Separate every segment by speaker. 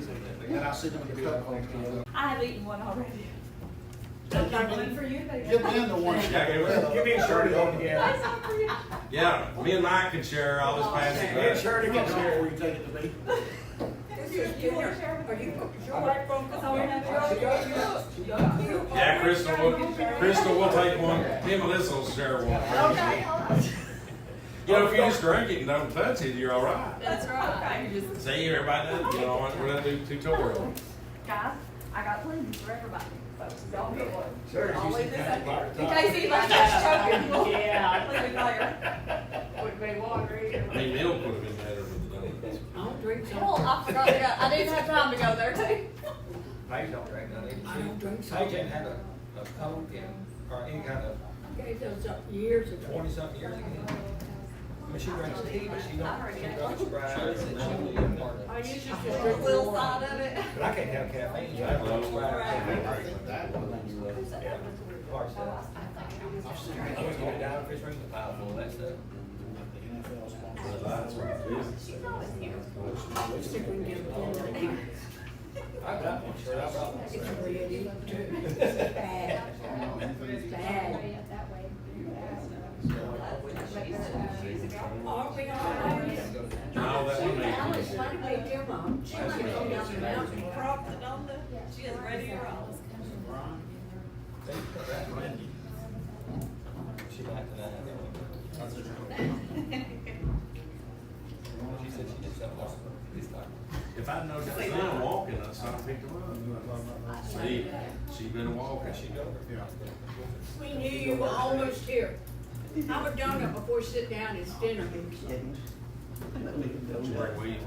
Speaker 1: And I'll sit them in the cup home.
Speaker 2: I have eaten one already. That's not one for you, baby.
Speaker 1: Give them the one.
Speaker 3: Give me and Shirley home together.
Speaker 2: That's not for you.
Speaker 4: Yeah, me and Mike can share, I'll just pass it
Speaker 3: Me and
Speaker 4: back.
Speaker 3: Shirley
Speaker 1: Get
Speaker 3: can
Speaker 1: some
Speaker 3: share.
Speaker 1: before you take it to me.
Speaker 2: You want to share with me? That's all we have.
Speaker 4: Yeah, Crystal will take one, me and Melissa will share one.
Speaker 2: Okay.
Speaker 4: You know, if you just drink it and don't touch it, you're all right.
Speaker 2: That's right. You just,
Speaker 4: See, everybody does, you know, we're gonna do tutorial.
Speaker 2: guys, I got plenty for everybody. So don't get one.
Speaker 3: Sure,
Speaker 2: I'll
Speaker 3: you
Speaker 2: leave
Speaker 3: should
Speaker 2: this
Speaker 3: have
Speaker 2: up here.
Speaker 3: it.
Speaker 2: In case anybody starts choking.
Speaker 5: Yeah.
Speaker 2: Leave it there.
Speaker 5: Would be water either.
Speaker 4: I mean, milk would have been better with the donuts.
Speaker 5: I don't drink
Speaker 2: Oh, I forgot to go. I didn't have time to go there too.
Speaker 3: Paige don't drink none either.
Speaker 5: I don't drink
Speaker 3: Paige
Speaker 5: soda.
Speaker 3: ain't had a Coke or any kind of
Speaker 5: Gave those up years ago.
Speaker 3: 20-something years ago. I mean, she drinks tea, but she don't drink Sprite and she don't eat part of
Speaker 5: I
Speaker 3: it.
Speaker 5: used to
Speaker 2: A
Speaker 5: drink
Speaker 2: little
Speaker 5: water.
Speaker 2: side of it.
Speaker 3: But I can't have caffeine, so I don't drink Sprite or caffeine.
Speaker 1: That one.
Speaker 3: Yeah, hard stuff. I was going down fish rings a pile full of that stuff.
Speaker 4: That's what it is.
Speaker 5: Let's see if we can get them in.
Speaker 3: I got one, sure, I brought one.
Speaker 5: It's really too bad. Bad. Are we all right?
Speaker 4: No, that one makes
Speaker 5: Alice,
Speaker 4: me
Speaker 5: why did we give them? She might go down the mountain.
Speaker 2: Cropped it on the, she is ready to roll.
Speaker 3: She liked that. She said she did something else.
Speaker 4: If I'd known that was them walking, I'd stop and pick them up. See, she been walking.
Speaker 3: She go.
Speaker 5: We knew you were almost here. Have a donut before you sit down, it's dinner.
Speaker 4: Don't you bring weed?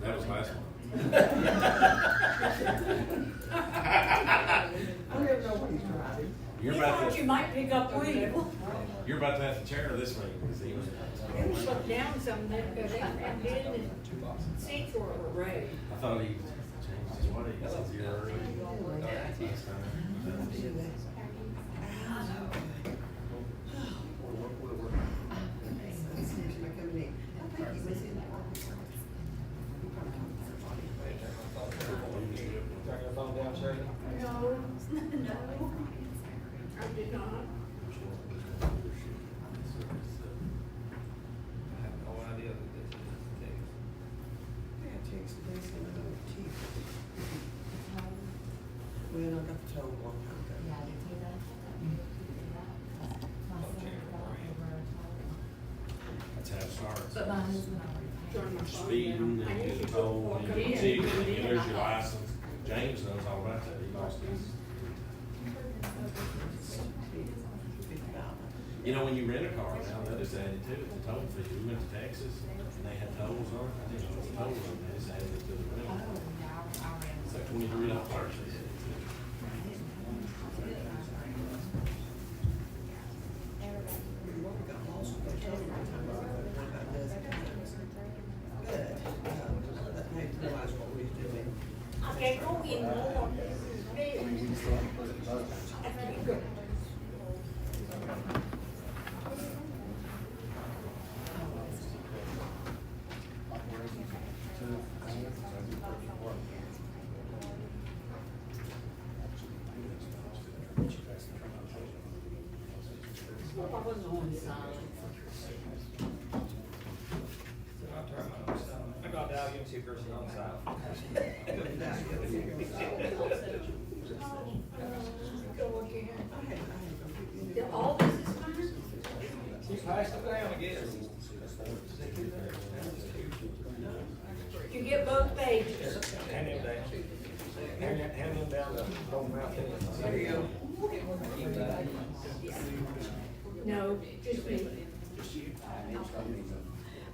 Speaker 4: That was last one. You're
Speaker 5: You
Speaker 4: about
Speaker 5: thought you
Speaker 4: to,
Speaker 5: might pick up weed.
Speaker 4: you're about to have to chair this meeting, because he was.
Speaker 5: It was slipped down some, that goes in and did, and seats were arrayed.
Speaker 4: I thought he changed his way, since you're early. That's fine.
Speaker 3: Turn your phone down, Shirley.
Speaker 5: No. I did not.
Speaker 3: I have no idea what this is.
Speaker 6: Well, I got told one time ago.
Speaker 4: That's how it starts.
Speaker 2: But my husband
Speaker 5: Turn my phone
Speaker 4: Speeding
Speaker 5: down. I
Speaker 4: and
Speaker 5: usually
Speaker 4: getting
Speaker 5: put
Speaker 4: told
Speaker 5: four
Speaker 4: and
Speaker 5: codes
Speaker 4: getting
Speaker 5: in.
Speaker 4: tickets and you lose your license. James knows all about that, he lost his. You know, when you rent a car now, they just added to it, the toll fee. We went to Texas and they had tolls on it. I didn't know it was tolls on it, they just added it to the rental. It's like $23.
Speaker 6: Good. That made me realize what we was doing.
Speaker 5: I can't go in more. After you go. Well, I wasn't on silent.
Speaker 3: I'll turn mine on silent. I got down, you can see person on silent.
Speaker 5: Go again. All this is fine?
Speaker 3: You passed it down again.
Speaker 5: Did you get both pages?
Speaker 3: Hand him down. Hand him down the whole mouth.
Speaker 5: There you go. No, just me.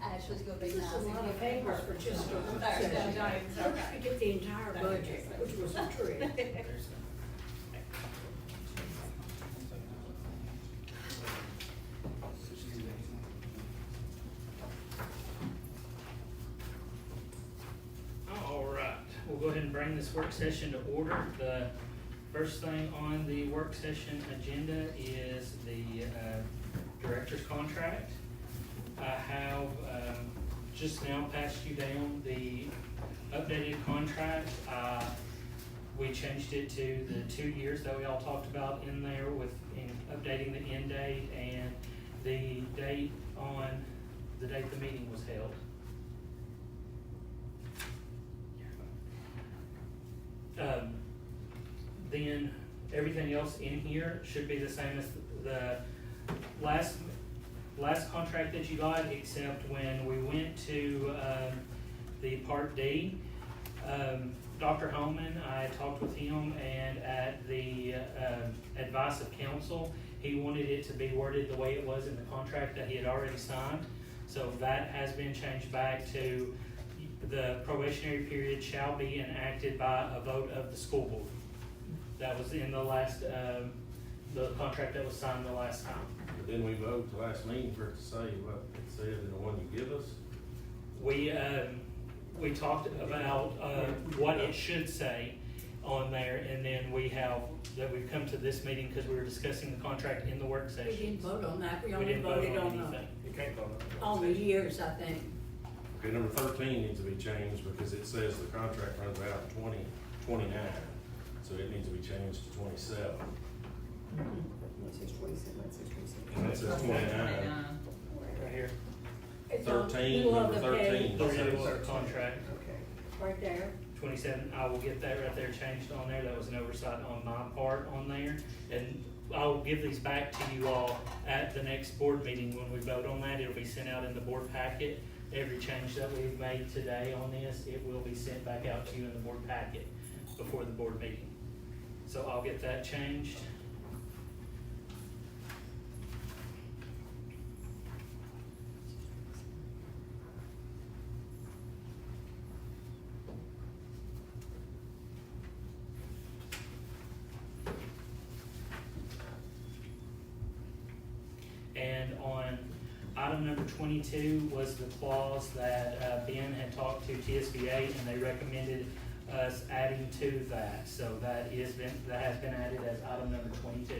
Speaker 2: Ashley's gonna be
Speaker 5: This is
Speaker 2: nice.
Speaker 5: a lot of papers for just a work
Speaker 2: There,
Speaker 5: session.
Speaker 2: James,
Speaker 5: I tried to get the entire budget, which was a trick.
Speaker 7: All right, we'll go ahead and bring this work session to order. The first thing on the work session agenda is the director's contract. I have just now passed you down the updated contract. We changed it to the 2 years that we all talked about in there in updating the end date and the date the meeting was held. Then everything else in here should be the same as the last contract that you got, except when we went to the Part D, Dr. Holman, I talked with him, and at the advice of counsel, he wanted it to be worded the way it was in the contract that he had already signed. So that has been changed back to the probationary period shall be enacted by a vote of the school board. That was in the last, the contract that was signed the last time.
Speaker 4: But then we vote the last meeting for it to say what it said in the one you give us.
Speaker 7: We talked about, what it should say on there, and then we've come to this meeting because we were discussing the contract in the work
Speaker 5: We
Speaker 7: session.
Speaker 5: didn't vote on that, we
Speaker 7: We
Speaker 5: only
Speaker 7: didn't vote
Speaker 5: voted
Speaker 7: on
Speaker 5: on
Speaker 7: anything.
Speaker 3: You can't vote
Speaker 5: on the years, I think.
Speaker 4: Okay, number 13 needs to be changed because it says the contract runs out in 2029, so it needs to be changed to 27.
Speaker 6: That says 27, that says 27.
Speaker 4: And that says 29.
Speaker 7: Right here.
Speaker 5: It's on the
Speaker 4: 13,
Speaker 5: middle of
Speaker 4: number
Speaker 5: the
Speaker 4: 13.
Speaker 5: page,
Speaker 7: The renewal contract,
Speaker 6: Okay.
Speaker 5: right there.
Speaker 7: 27, I will get that right there changed on there. That was an oversight on my part on there. And I'll give these back to you all at the next board meeting when we vote on that. It'll be sent out in the board packet. Every change that we've made today on this, it will be sent back out to you in the board packet before the board meeting. So I'll get that changed. And on item number 22 was the clause that Ben had talked to TSBA, and they recommended us adding to that. So that has been added as item number 22.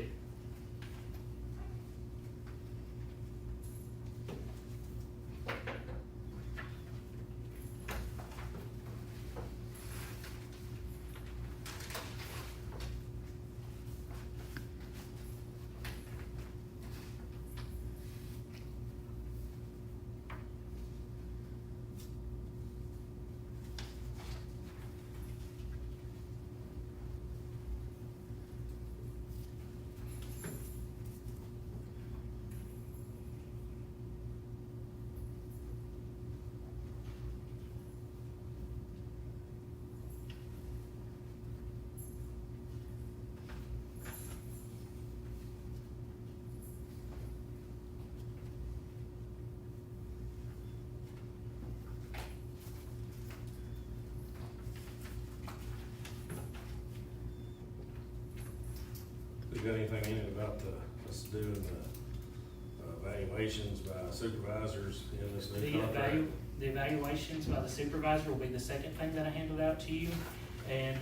Speaker 4: You got anything in it about us doing the evaluations by supervisors in this new contract?
Speaker 7: The evaluations by the supervisor will be the second thing that I handed out to you. And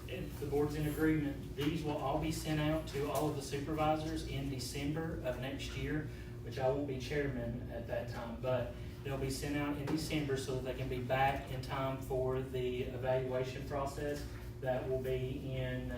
Speaker 7: if the board's in agreement, these will all be sent out to all of the supervisors in December of next year, which I won't be chairman at that time, but they'll be sent out in December so that they can be back in time for the evaluation process that will be in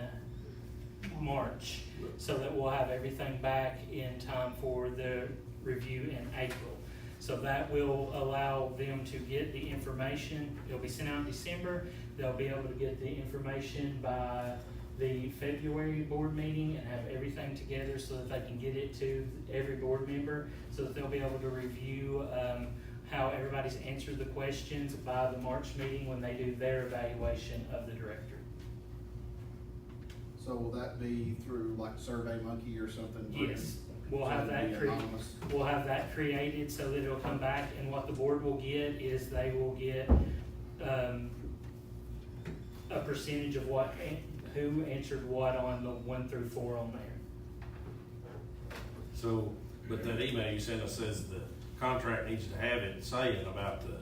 Speaker 7: March, so that we'll have everything back in time for the review in April. So that will allow them to get the information. It'll be sent out in December. They'll be able to get the information by the February board meeting and have everything together so that they can get it to every board member, so that they'll be able to review how everybody's answered the questions by the March meeting when they do their evaluation of the director.
Speaker 1: So will that be through like SurveyMonkey or something?
Speaker 7: Yes, we'll
Speaker 1: So
Speaker 7: have
Speaker 1: it'll
Speaker 7: that
Speaker 1: be
Speaker 7: created.
Speaker 1: anonymous?
Speaker 7: We'll have that created so that it'll come back, and what the board will get is they will get, a percentage of who answered what on the 1 through 4 on there.
Speaker 4: So, but that email you sent us says the contract needs to have it saying about the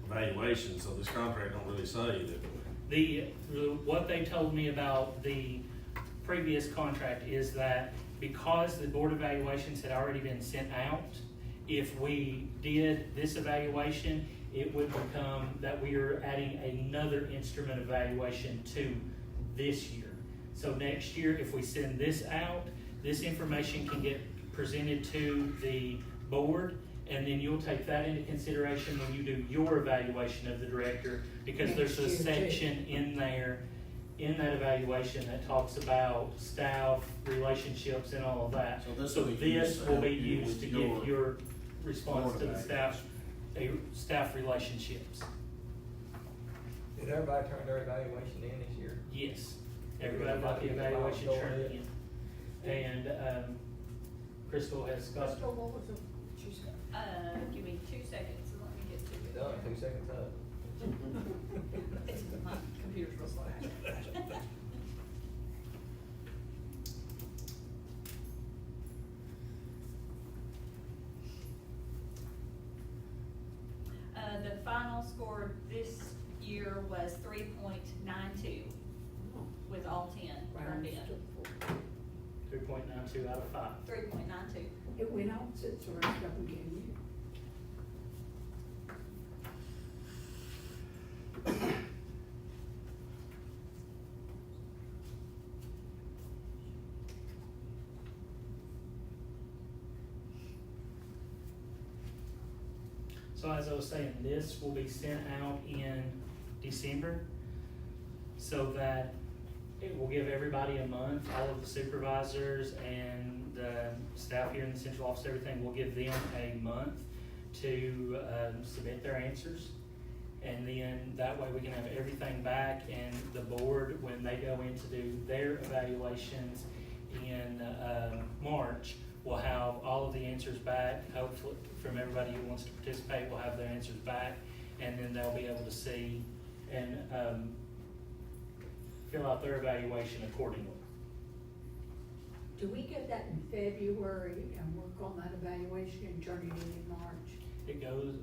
Speaker 4: evaluation, so this contract don't really say that.
Speaker 7: What they told me about the previous contract is that because the board evaluations had already been sent out, if we did this evaluation, it would become that we are adding another instrument evaluation to this year. So next year, if we send this out, this information can get presented to the board, and then you'll take that into consideration when you do your evaluation of the director, because there's a
Speaker 2: Next year, too.
Speaker 7: section in there, in that evaluation, that talks about staff, relationships, and all of that.
Speaker 1: So this
Speaker 7: So
Speaker 1: will be used
Speaker 7: this
Speaker 1: to
Speaker 7: will
Speaker 1: help
Speaker 7: be
Speaker 1: you
Speaker 7: used
Speaker 1: with
Speaker 7: to
Speaker 1: your
Speaker 7: give your response
Speaker 1: board
Speaker 7: to the staff relationships.
Speaker 3: Did everybody turn their evaluation in this year?
Speaker 7: Yes, everybody got the evaluation turned in. And, Crystal has got,
Speaker 5: Crystal, what was it you said?
Speaker 2: Give me 2 seconds and let me get to it.
Speaker 3: Done, 2 seconds up.
Speaker 2: My computer's real slow. The final score this year was 3.92 with all 10 turned in.
Speaker 7: 3.92 out of 5.
Speaker 2: 3.92.
Speaker 5: It went on since the rest of them came in.
Speaker 7: So as I was saying, this will be sent out in December, so that it will give everybody a month, all of the supervisors and the staff here in the central office, everything, will give them a month to submit their answers. And then that way we can have everything back, and the board, when they go in to do their evaluations in March, will have all of the answers back. Hopefully, from everybody who wants to participate, will have their answers back, and then they'll be able to see and fill out their evaluation accordingly.
Speaker 5: Do we get that in February and work on that evaluation and turn it in March?
Speaker 7: It goes,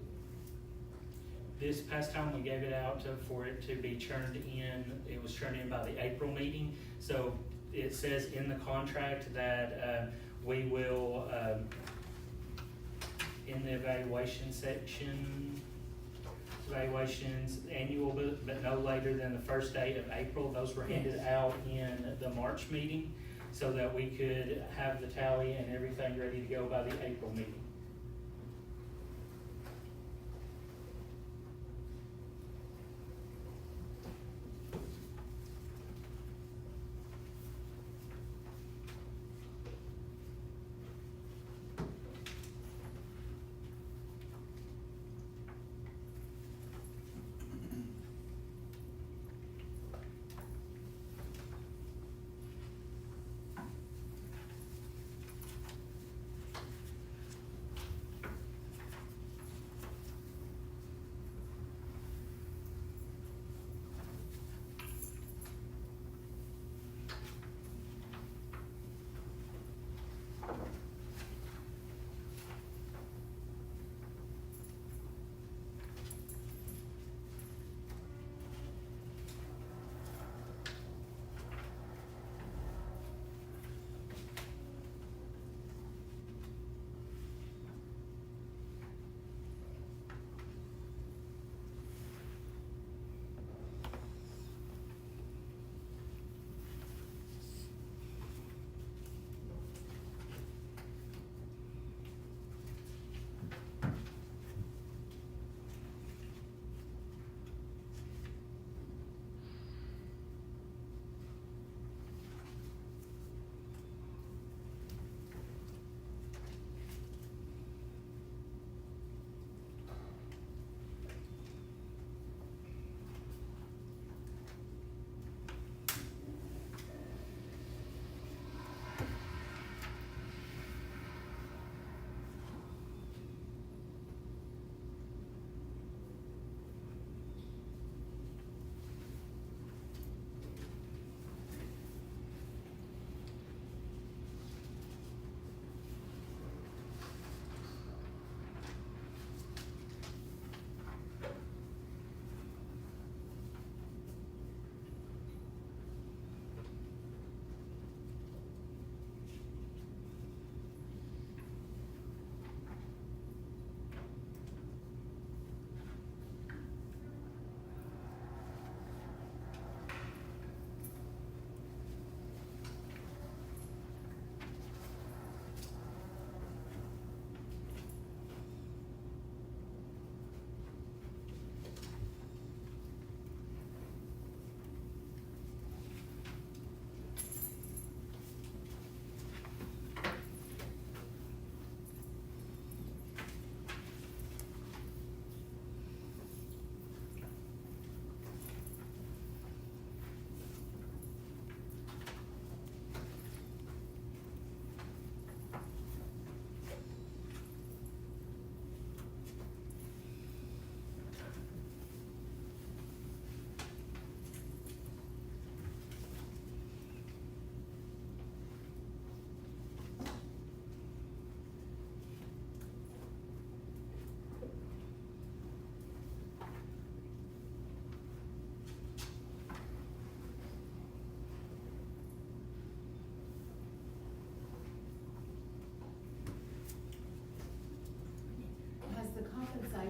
Speaker 7: this past time we gave it out for it to be turned in, it was turned in by the April meeting. So it says in the contract that we will, in the evaluation section, evaluations annual, but no later than the first day of April. Those were handed out in the March meeting, so that we could have the tally and everything ready to go by the April meeting.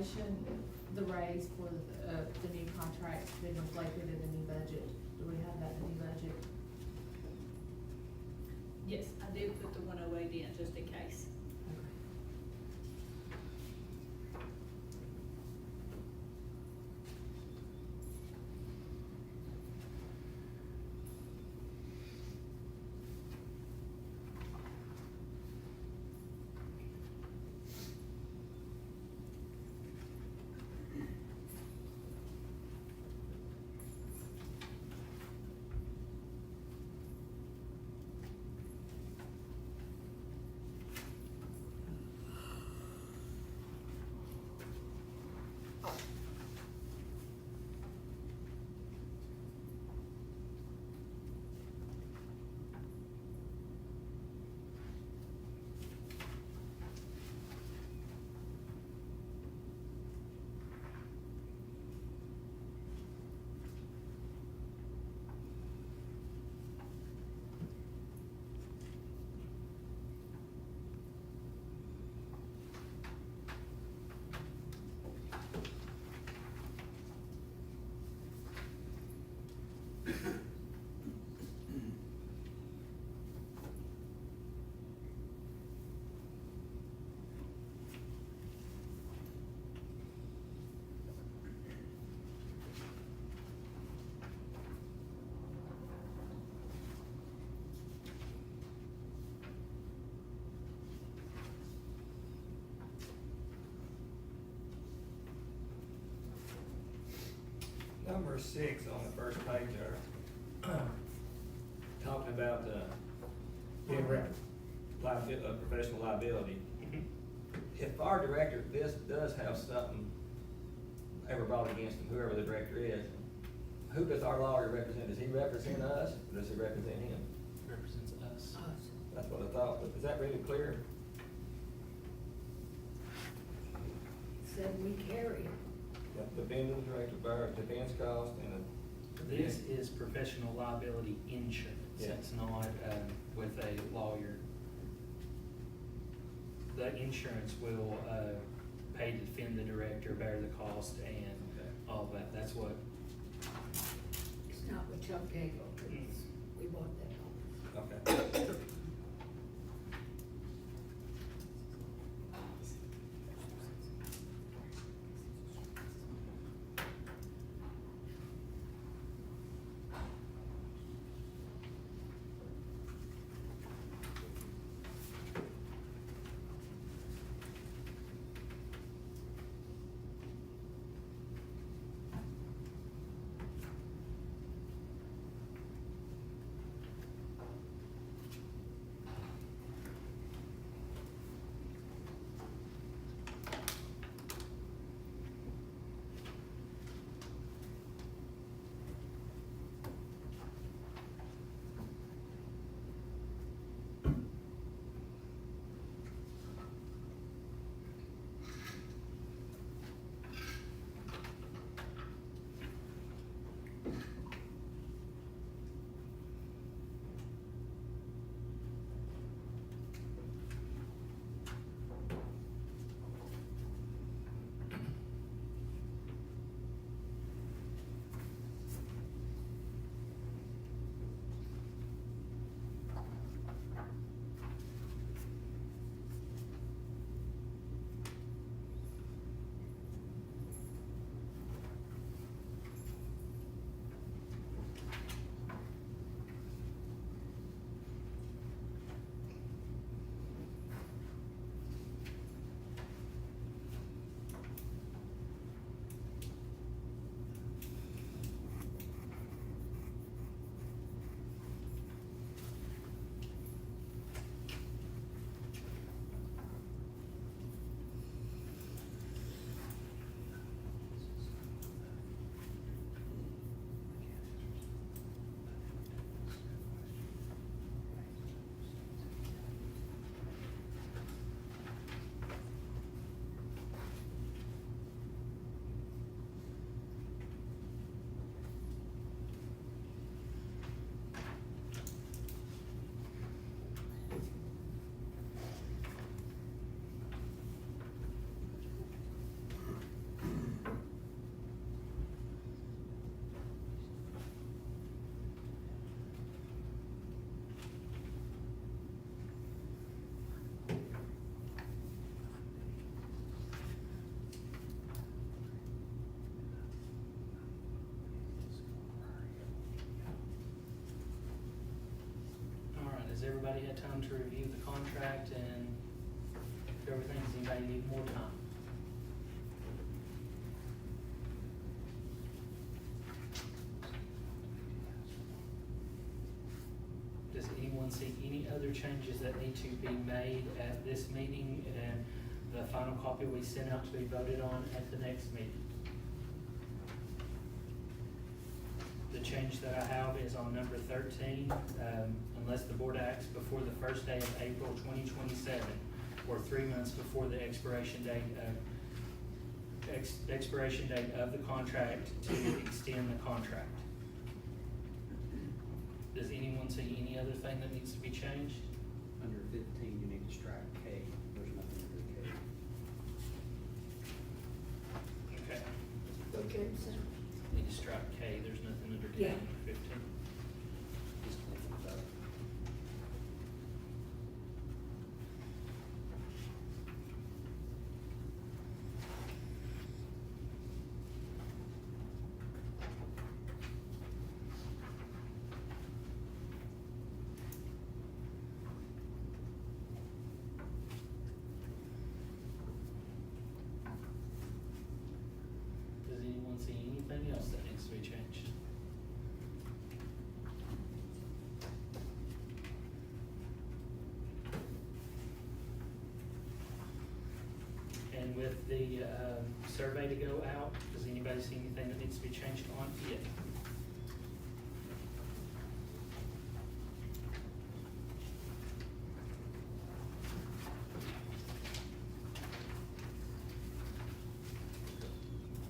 Speaker 8: inflation, the raise for the new contract's been reflected in the new budget. Do we have that in the new budget?
Speaker 2: Yes, I did put the 108 in just in case.
Speaker 3: Number 6 on the first page there, talking about, being professional liability. If our director, this does have something ever brought against him, whoever the director is, who does our lawyer represent? Does he represent us, or does he represent him?
Speaker 7: Represents us.
Speaker 3: That's what I thought, but is that really clear?
Speaker 5: Said we carry it.
Speaker 3: Depending on the director, bear defense cost and
Speaker 7: This is professional liability insurance.
Speaker 3: Yeah.
Speaker 7: It's not, with a lawyer. The insurance will, pay to defend the director, bear the cost and all that. That's what,
Speaker 5: It's not what Chuck gave us, we bought that home.
Speaker 3: Okay.
Speaker 7: had time to review the contract and everything? Does anybody need more time? Does anyone see any other changes that need to be made at this meeting and the final copy we sent out to be voted on at the next meeting? The change that I have is on number 13, unless the board acts before the first day of April 2027 or 3 months before the expiration date of the contract to extend the contract. Does anyone see any other thing that needs to be changed?
Speaker 9: Under 15, you need to strike K, there's nothing under K.
Speaker 7: Okay.
Speaker 5: Okay, so,
Speaker 7: Need to strike K, there's nothing under K
Speaker 5: Yeah.
Speaker 7: under 15.
Speaker 9: Just clean things up.
Speaker 7: Does anyone see anything else that needs to be changed? And with the survey to go out, does anybody see anything that needs to be changed on it?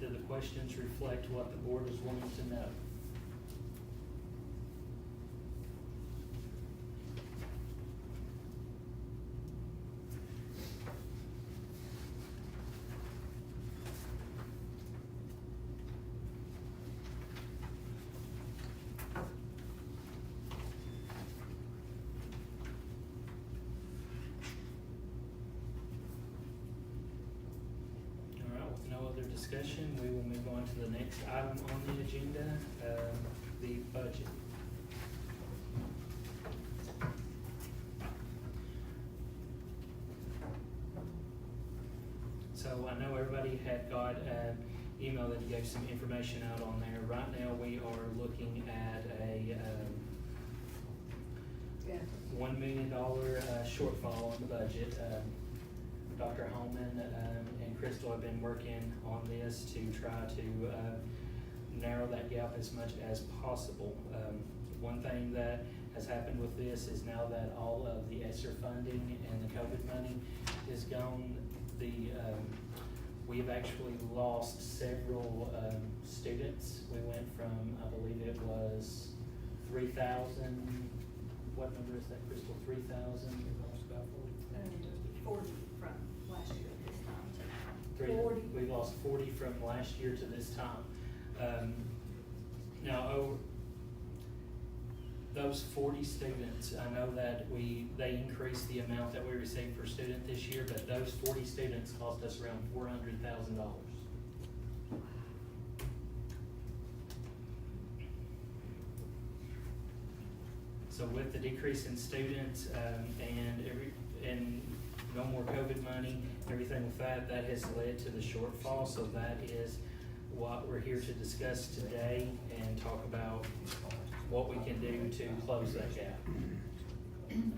Speaker 7: Do the questions reflect what the board is wanting to know? All right, with no other discussion, we will move on to the next item on the agenda, the budget. So I know everybody had got an email that gave some information out on there. Right now, we are looking at a
Speaker 5: yeah,
Speaker 7: $1 million shortfall on the budget. Dr. Holman and Crystal have been working on this to try to narrow that gap as much as possible. One thing that has happened with this is now that all of the ESSER funding and the COVID money is gone, we've actually lost several students. We went from, I believe it was 3,000, what number is that, Crystal, 3,000?
Speaker 2: Lost about 40 from last year at this time to now.
Speaker 5: 40.
Speaker 7: We've lost 40 from last year to this time. Now, those 40 students, I know that they increased the amount that we received per student this year, but those 40 students cost us around $400,000. So with the decrease in students, and no more COVID money, everything with that has led to the shortfall. So that is what we're here to discuss today and talk about what we can do to close that gap.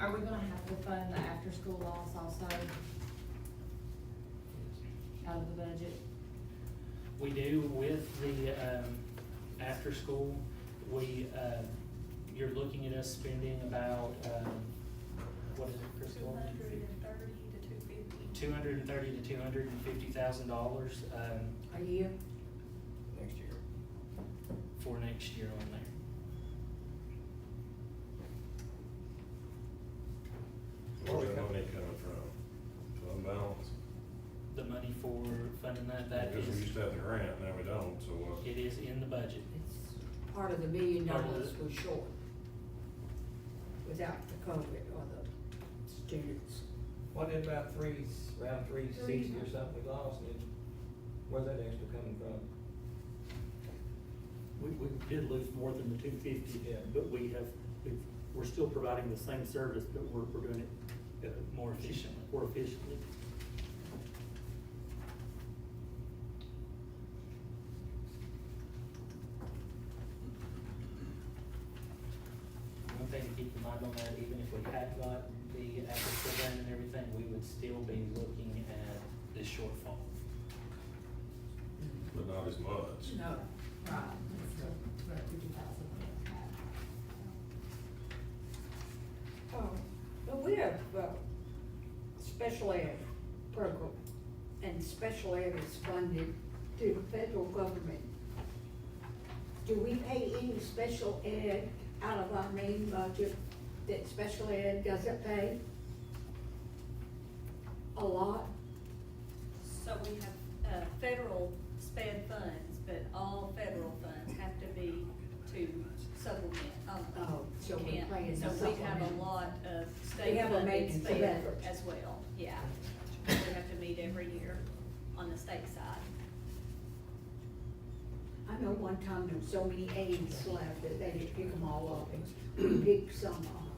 Speaker 8: Are we gonna have to fund the after-school loss also out of the budget?
Speaker 7: We do with the, after school, you're looking at us spending about, what is it, Crystal?
Speaker 2: 230 to 250.
Speaker 7: $230,000 to $250,000,
Speaker 5: a year.
Speaker 3: Next year.
Speaker 7: for next year on there.
Speaker 4: Where's that money coming from? Fund balance?
Speaker 7: The money for funding that
Speaker 4: Because we
Speaker 7: is,
Speaker 4: used to have the grant, now we don't, so what?
Speaker 7: it is in the budget.
Speaker 5: It's part of the $1 million
Speaker 7: Part of
Speaker 5: we're short without the COVID or the students.
Speaker 3: What did about around 360 or something we lost? Where's that extra coming from?
Speaker 10: We did lose more than the 250,
Speaker 3: Yeah.
Speaker 10: but we've
Speaker 7: we're still providing the same service, but we're doing it more efficiently. One thing to keep in mind on that, even if we had got the after program and everything, we would still be looking at this shortfall.
Speaker 4: But not as much.
Speaker 5: No.
Speaker 8: Right, it's still about 50,000.
Speaker 5: Oh, but we have, special ed program, and special ed is funded through the federal government. Do we pay any special ed out of our main budget that special ed doesn't pay? A lot?
Speaker 2: So we have, federal sped funds, but all federal funds have to be to supplement.
Speaker 5: Oh, so we're
Speaker 2: Can't-
Speaker 5: paying
Speaker 2: So
Speaker 5: the
Speaker 2: we have a
Speaker 5: supplement.
Speaker 2: lot of
Speaker 5: We
Speaker 2: state
Speaker 5: have a
Speaker 2: funded
Speaker 5: maintenance of
Speaker 2: sped
Speaker 5: effort.
Speaker 2: as well, yeah. We have to meet every year on the state side.
Speaker 5: I know one time there were so many aides left that they didn't pick them all up, and we picked some up.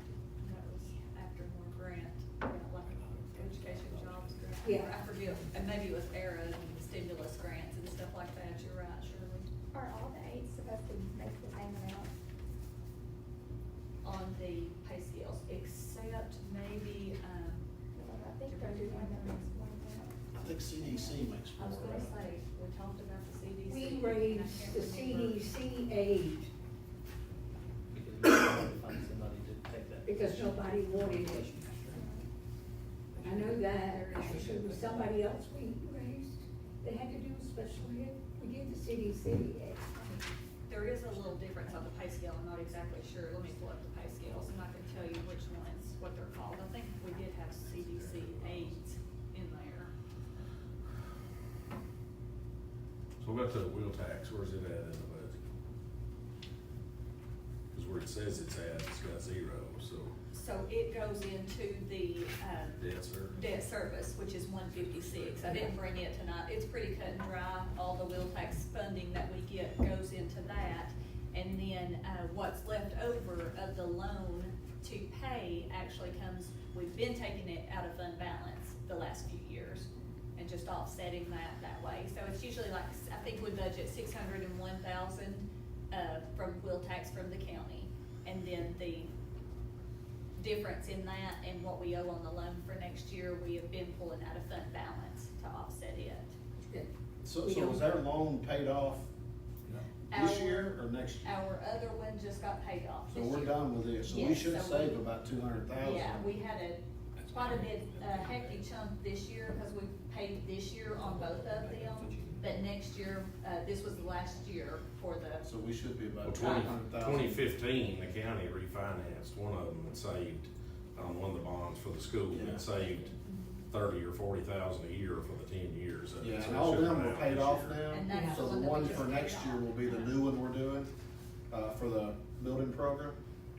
Speaker 2: That was after more grant, like education jobs grant.
Speaker 5: Yeah.
Speaker 2: I forget, and maybe it was ERA and stimulus grants and stuff like that, you're right, Shirley.
Speaker 10: Are all the aides supposed to make the same amount?
Speaker 2: On the pay scales, except maybe,
Speaker 10: Well, I think there's one that makes more amount.
Speaker 1: I think CDC makes
Speaker 2: I was
Speaker 1: more.
Speaker 2: gonna say, we talked about the CDC.
Speaker 5: We
Speaker 2: and I
Speaker 5: raised
Speaker 2: can't
Speaker 5: the
Speaker 2: remember.
Speaker 5: CDC aid
Speaker 7: Because we have to find somebody to take that.
Speaker 5: because nobody wanted it. I know that, actually, with somebody else we raised, they had to do a special ed, we did the CDC aid.
Speaker 2: There is a little difference on the pay scale, I'm not exactly sure, let me pull up the pay scales, and I can tell you which ones, what they're called. I think we did have CDC aids in there.
Speaker 4: So what about the wheel tax, where's it at in the budget? Cause where it says it's at, it's got 0, so
Speaker 2: So it goes into the,
Speaker 4: debt service.
Speaker 2: debt service, which is 156. I didn't bring it tonight. It's pretty cut and dry. All the wheel tax funding that we get goes into that. And then, what's left over of the loan to pay actually comes, we've been taking it out of fund balance the last few years and just offsetting that way. So it's usually like, I think we budget 601,000, from wheel tax from the county. And then the difference in that and what we owe on the loan for next year, we have been pulling out of fund balance to offset it.
Speaker 1: So
Speaker 5: We
Speaker 1: was
Speaker 5: don't-
Speaker 1: their loan paid off this
Speaker 2: Our-
Speaker 1: year or next year?
Speaker 2: Our other one just got paid off
Speaker 1: So
Speaker 2: this
Speaker 1: we're
Speaker 2: year.
Speaker 1: done with this, so we
Speaker 2: Yes,
Speaker 1: should
Speaker 2: so
Speaker 1: save
Speaker 2: we-
Speaker 1: about 200,000.
Speaker 2: Yeah, we had quite a bit, hefty chunk this year, because we paid this year on both of them. But next year, this was the last year for the,
Speaker 1: So we should be
Speaker 4: Well,
Speaker 1: about
Speaker 4: 2015,
Speaker 1: 200,000.
Speaker 4: the county refinanced one of them and saved, one of the bonds for the school, and
Speaker 1: Yeah.
Speaker 4: it saved 30 or 40,000 a year for the 10 years. of it.
Speaker 1: Yeah,
Speaker 4: So
Speaker 1: and
Speaker 4: it
Speaker 1: all
Speaker 4: should
Speaker 1: them
Speaker 4: come
Speaker 1: were
Speaker 4: out
Speaker 1: paid
Speaker 4: this
Speaker 1: off
Speaker 4: year.
Speaker 1: now.
Speaker 2: And that's
Speaker 1: So
Speaker 2: the
Speaker 1: the
Speaker 2: one that we
Speaker 1: one
Speaker 2: just
Speaker 1: for
Speaker 2: paid
Speaker 1: next year
Speaker 2: off.
Speaker 1: will be the new one we're doing, for the building program.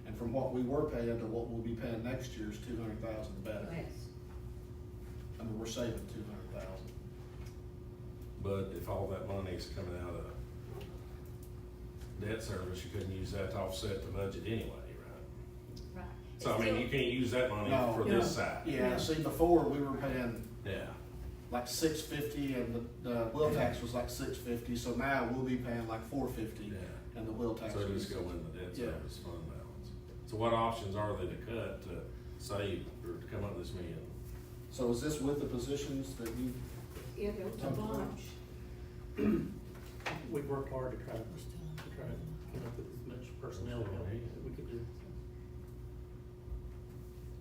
Speaker 1: And from what we were paying to what we'll be paying next year is 200,000 better.
Speaker 5: Yes.
Speaker 1: I mean, we're saving 200,000.
Speaker 4: But if all that money's coming out of debt service, you couldn't use that to offset the budget anyway, right?
Speaker 2: right.
Speaker 4: So I
Speaker 2: It's
Speaker 4: mean,
Speaker 2: still-
Speaker 4: you can't use that money
Speaker 1: No,
Speaker 4: for
Speaker 5: no.
Speaker 4: this side.
Speaker 1: Yeah, see, before we were paying
Speaker 4: Yeah,
Speaker 1: like 650 and the wheel tax was like 650, so now we'll be paying like 450
Speaker 4: yeah.
Speaker 1: and the wheel tax.
Speaker 4: So
Speaker 1: is-
Speaker 4: just go in the debt
Speaker 1: Yeah.
Speaker 4: service fund balance. So what options are they to cut to save or to come up with this million?
Speaker 1: So is this with the positions that you,
Speaker 5: Yeah, there was a bunch.
Speaker 7: We've worked hard to try to come up with as much personnel help that we could do.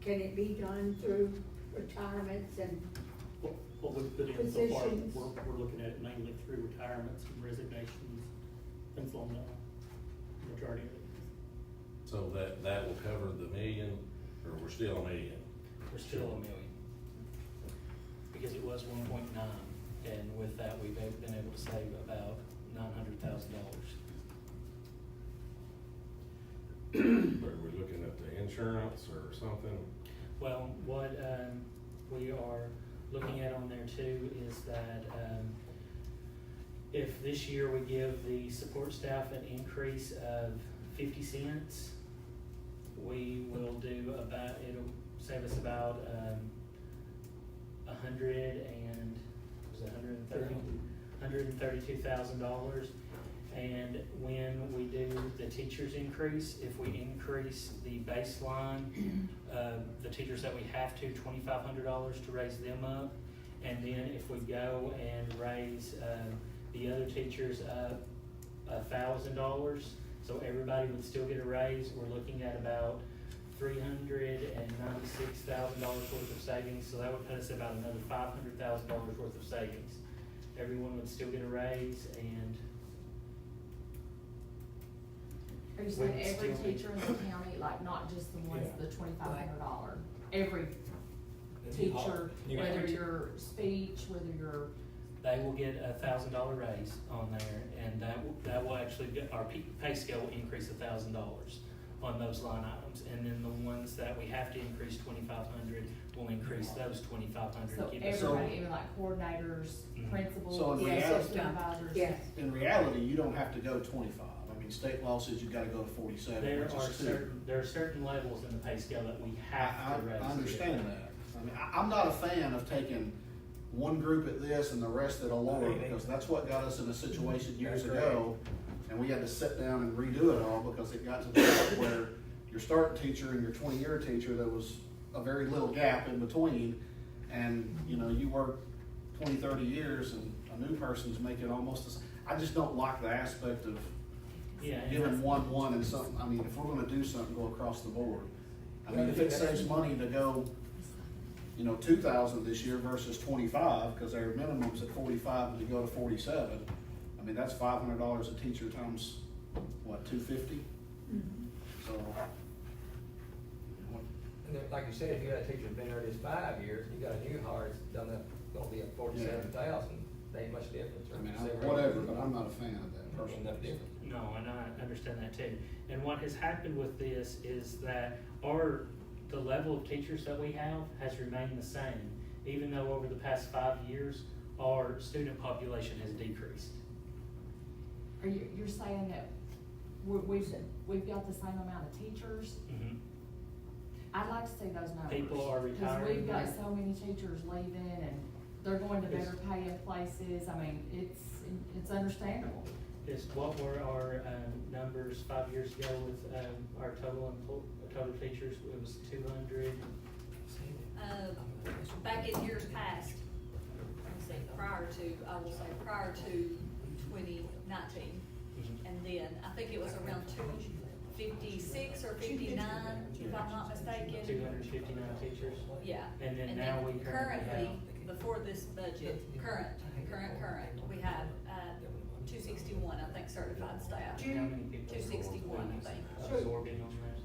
Speaker 5: Can it be done through retirements and,
Speaker 7: What we've put in so far,
Speaker 5: Positions.
Speaker 7: we're looking at it mainly through retirements and resignations, things along the majority of it.
Speaker 4: So that will cover the million, or we're still a million?
Speaker 7: We're still a million. Because it was 1.9, and with that, we've been able to save about $900,000.
Speaker 4: Are we looking at the insurance or something?
Speaker 7: Well, what, we are looking at on there too is that, if this year we give the support staff an increase of 50 cents, we will do about, it'll save us about, $132,000. And when we do the teachers increase, if we increase the baseline, the teachers that we have to, $2,500 to raise them up. And then if we go and raise, the other teachers up $1,000, so everybody would still get a raise, we're looking at about $396,000 worth of savings, so that would put us about another $500,000 worth of savings. Everyone would still get a raise, and
Speaker 8: Are you saying
Speaker 7: Would
Speaker 8: every
Speaker 7: still-
Speaker 8: teacher in the county, like not just the ones,
Speaker 3: Yeah.
Speaker 8: the $2,500? Every teacher,
Speaker 3: You got
Speaker 8: whether
Speaker 3: teacher-
Speaker 8: you're speech, whether you're,
Speaker 7: they will get a $1,000 raise on there, and that will actually get, our pay scale will increase $1,000 on those line items. And then the ones that we have to increase 2,500, will increase those 2,500.
Speaker 8: so
Speaker 7: keep us-
Speaker 8: everybody, even like coordinators,
Speaker 7: Mhm.
Speaker 8: principals,
Speaker 1: So in
Speaker 5: Yes,
Speaker 1: reality-
Speaker 8: supervisors?
Speaker 5: Yes.
Speaker 1: In reality, you don't have to go 25. I mean, state law says you've gotta go to 47,
Speaker 7: There
Speaker 1: which
Speaker 7: are
Speaker 1: is 2.
Speaker 7: there are certain levels in the pay scale that we have to raise.
Speaker 1: I understand that. I mean, I'm not a fan of taking one group at this and the rest at a lower, because that's what got us in a situation years
Speaker 3: That's
Speaker 1: ago. And we had to sit down and redo it all, because it got to the point where your starting teacher and your 20-year teacher, there was a very little gap in between. And, you know, you work 20, 30 years and a new person's making almost the I just don't like the aspect of
Speaker 7: Yeah, and
Speaker 1: giving
Speaker 7: that's-
Speaker 1: one and something. I mean, if we're gonna do something, go across the board. I mean, if it saves money to go, you know, 2,000 this year versus 25, because their minimum's at 45 and to go to 47, I mean, that's $500 a teacher times, what, 250? So,
Speaker 3: And then, like you said, if you got a teacher that's been there this 5 years, you got a new hire, it's done up, gonna be at 47,000, there ain't much difference.
Speaker 1: I mean, whatever, but I'm not a fan of that personally.
Speaker 3: Enough difference.
Speaker 7: No, and I understand that too. And what has happened with this is that the level of teachers that we have has remained the same, even though over the past 5 years, our student population has decreased.
Speaker 8: Are you're saying that we've got the same amount of teachers? I'd like to see those numbers.
Speaker 7: People are
Speaker 8: Because
Speaker 7: retiring
Speaker 8: we've got
Speaker 7: here.
Speaker 8: so many teachers leaving and they're going to better paying places. I mean, it's understandable.
Speaker 7: Is what were our numbers 5 years ago with our total teachers? It was 200.
Speaker 2: Back in years past, let's see, prior to 2019. And then, I think it was around 256 or 59, if I'm not mistaken.
Speaker 7: 259 teachers.
Speaker 2: Yeah.
Speaker 7: And then now we currently have-
Speaker 2: before this budget, current, we have, 261, I think, certified staff.
Speaker 7: How many people?
Speaker 2: 261, I think.
Speaker 7: Absorbing on that?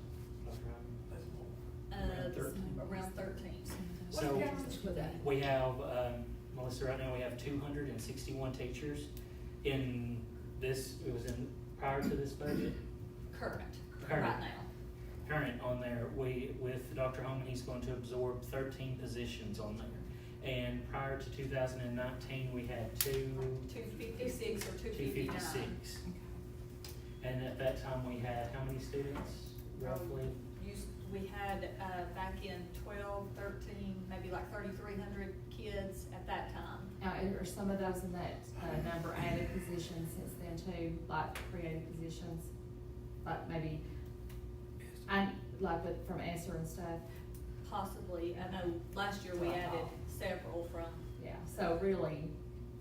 Speaker 2: Around 13.
Speaker 5: What
Speaker 7: So-
Speaker 5: accounts for that?
Speaker 7: We have, Melissa, right now we have 261 teachers in this, it was in, prior to this budget,
Speaker 2: Current,
Speaker 7: Current.
Speaker 2: right now.
Speaker 7: current on there, with Dr. Holman, he's going to absorb 13 positions on there. And prior to 2019, we had
Speaker 2: 256 or 259.
Speaker 7: 256. And at that time, we had how many students roughly?
Speaker 2: We had, back in 12, 13, maybe like 3,300 kids at that time.
Speaker 8: Now, are some of those in that number added positions since then too, like creative positions? Like maybe, from ESSER and stuff?
Speaker 2: Possibly, I know last year we added several from
Speaker 8: Yeah, so really,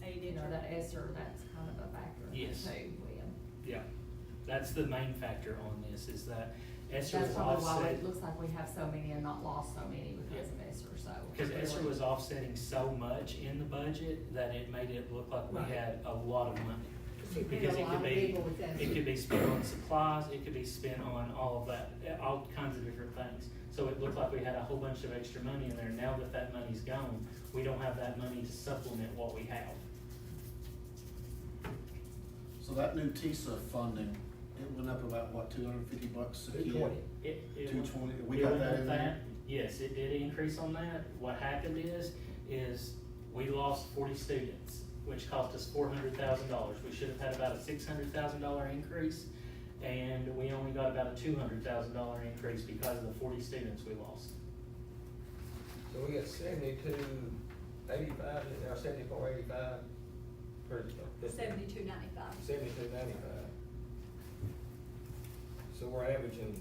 Speaker 2: aid
Speaker 8: you know,
Speaker 2: intern.
Speaker 8: that ESSER, that's kind of a factor in it
Speaker 7: Yes.
Speaker 8: too, William.
Speaker 7: Yeah, that's the main factor on this, is that ESSER
Speaker 8: That's
Speaker 7: was
Speaker 8: probably why
Speaker 7: offset.
Speaker 8: it looks like we have so many and not lost so many because of ESSER, so.
Speaker 7: Because ESSER
Speaker 8: really-
Speaker 7: was offsetting so much in the budget that it made it look like we
Speaker 5: Right.
Speaker 7: had a lot of money.
Speaker 5: You paid
Speaker 7: Because
Speaker 5: a
Speaker 7: it
Speaker 5: lot
Speaker 7: could
Speaker 5: of
Speaker 7: be,
Speaker 5: people with that.
Speaker 7: it could be spent on supplies, it could be spent on all of that, all kinds of different things. So it looked like we had a whole bunch of extra money in there. Now that that money's gone, we don't have that money to supplement what we have.
Speaker 1: So that new TISA funding, it went up about, what, $250 a kid?
Speaker 3: 220.
Speaker 7: It
Speaker 1: 220, we
Speaker 7: it
Speaker 1: got
Speaker 7: went
Speaker 1: that
Speaker 7: up
Speaker 1: in there?
Speaker 7: Yes, it did increase on that. What happened is we lost 40 students, which cost us $400,000. We should have had about a $600,000 increase. and we only got about a $200,000 increase because of the 40 students we lost.
Speaker 3: So we got 72.85, or 74.85 per.
Speaker 2: 72.95.
Speaker 3: 72.95. So we're averaging,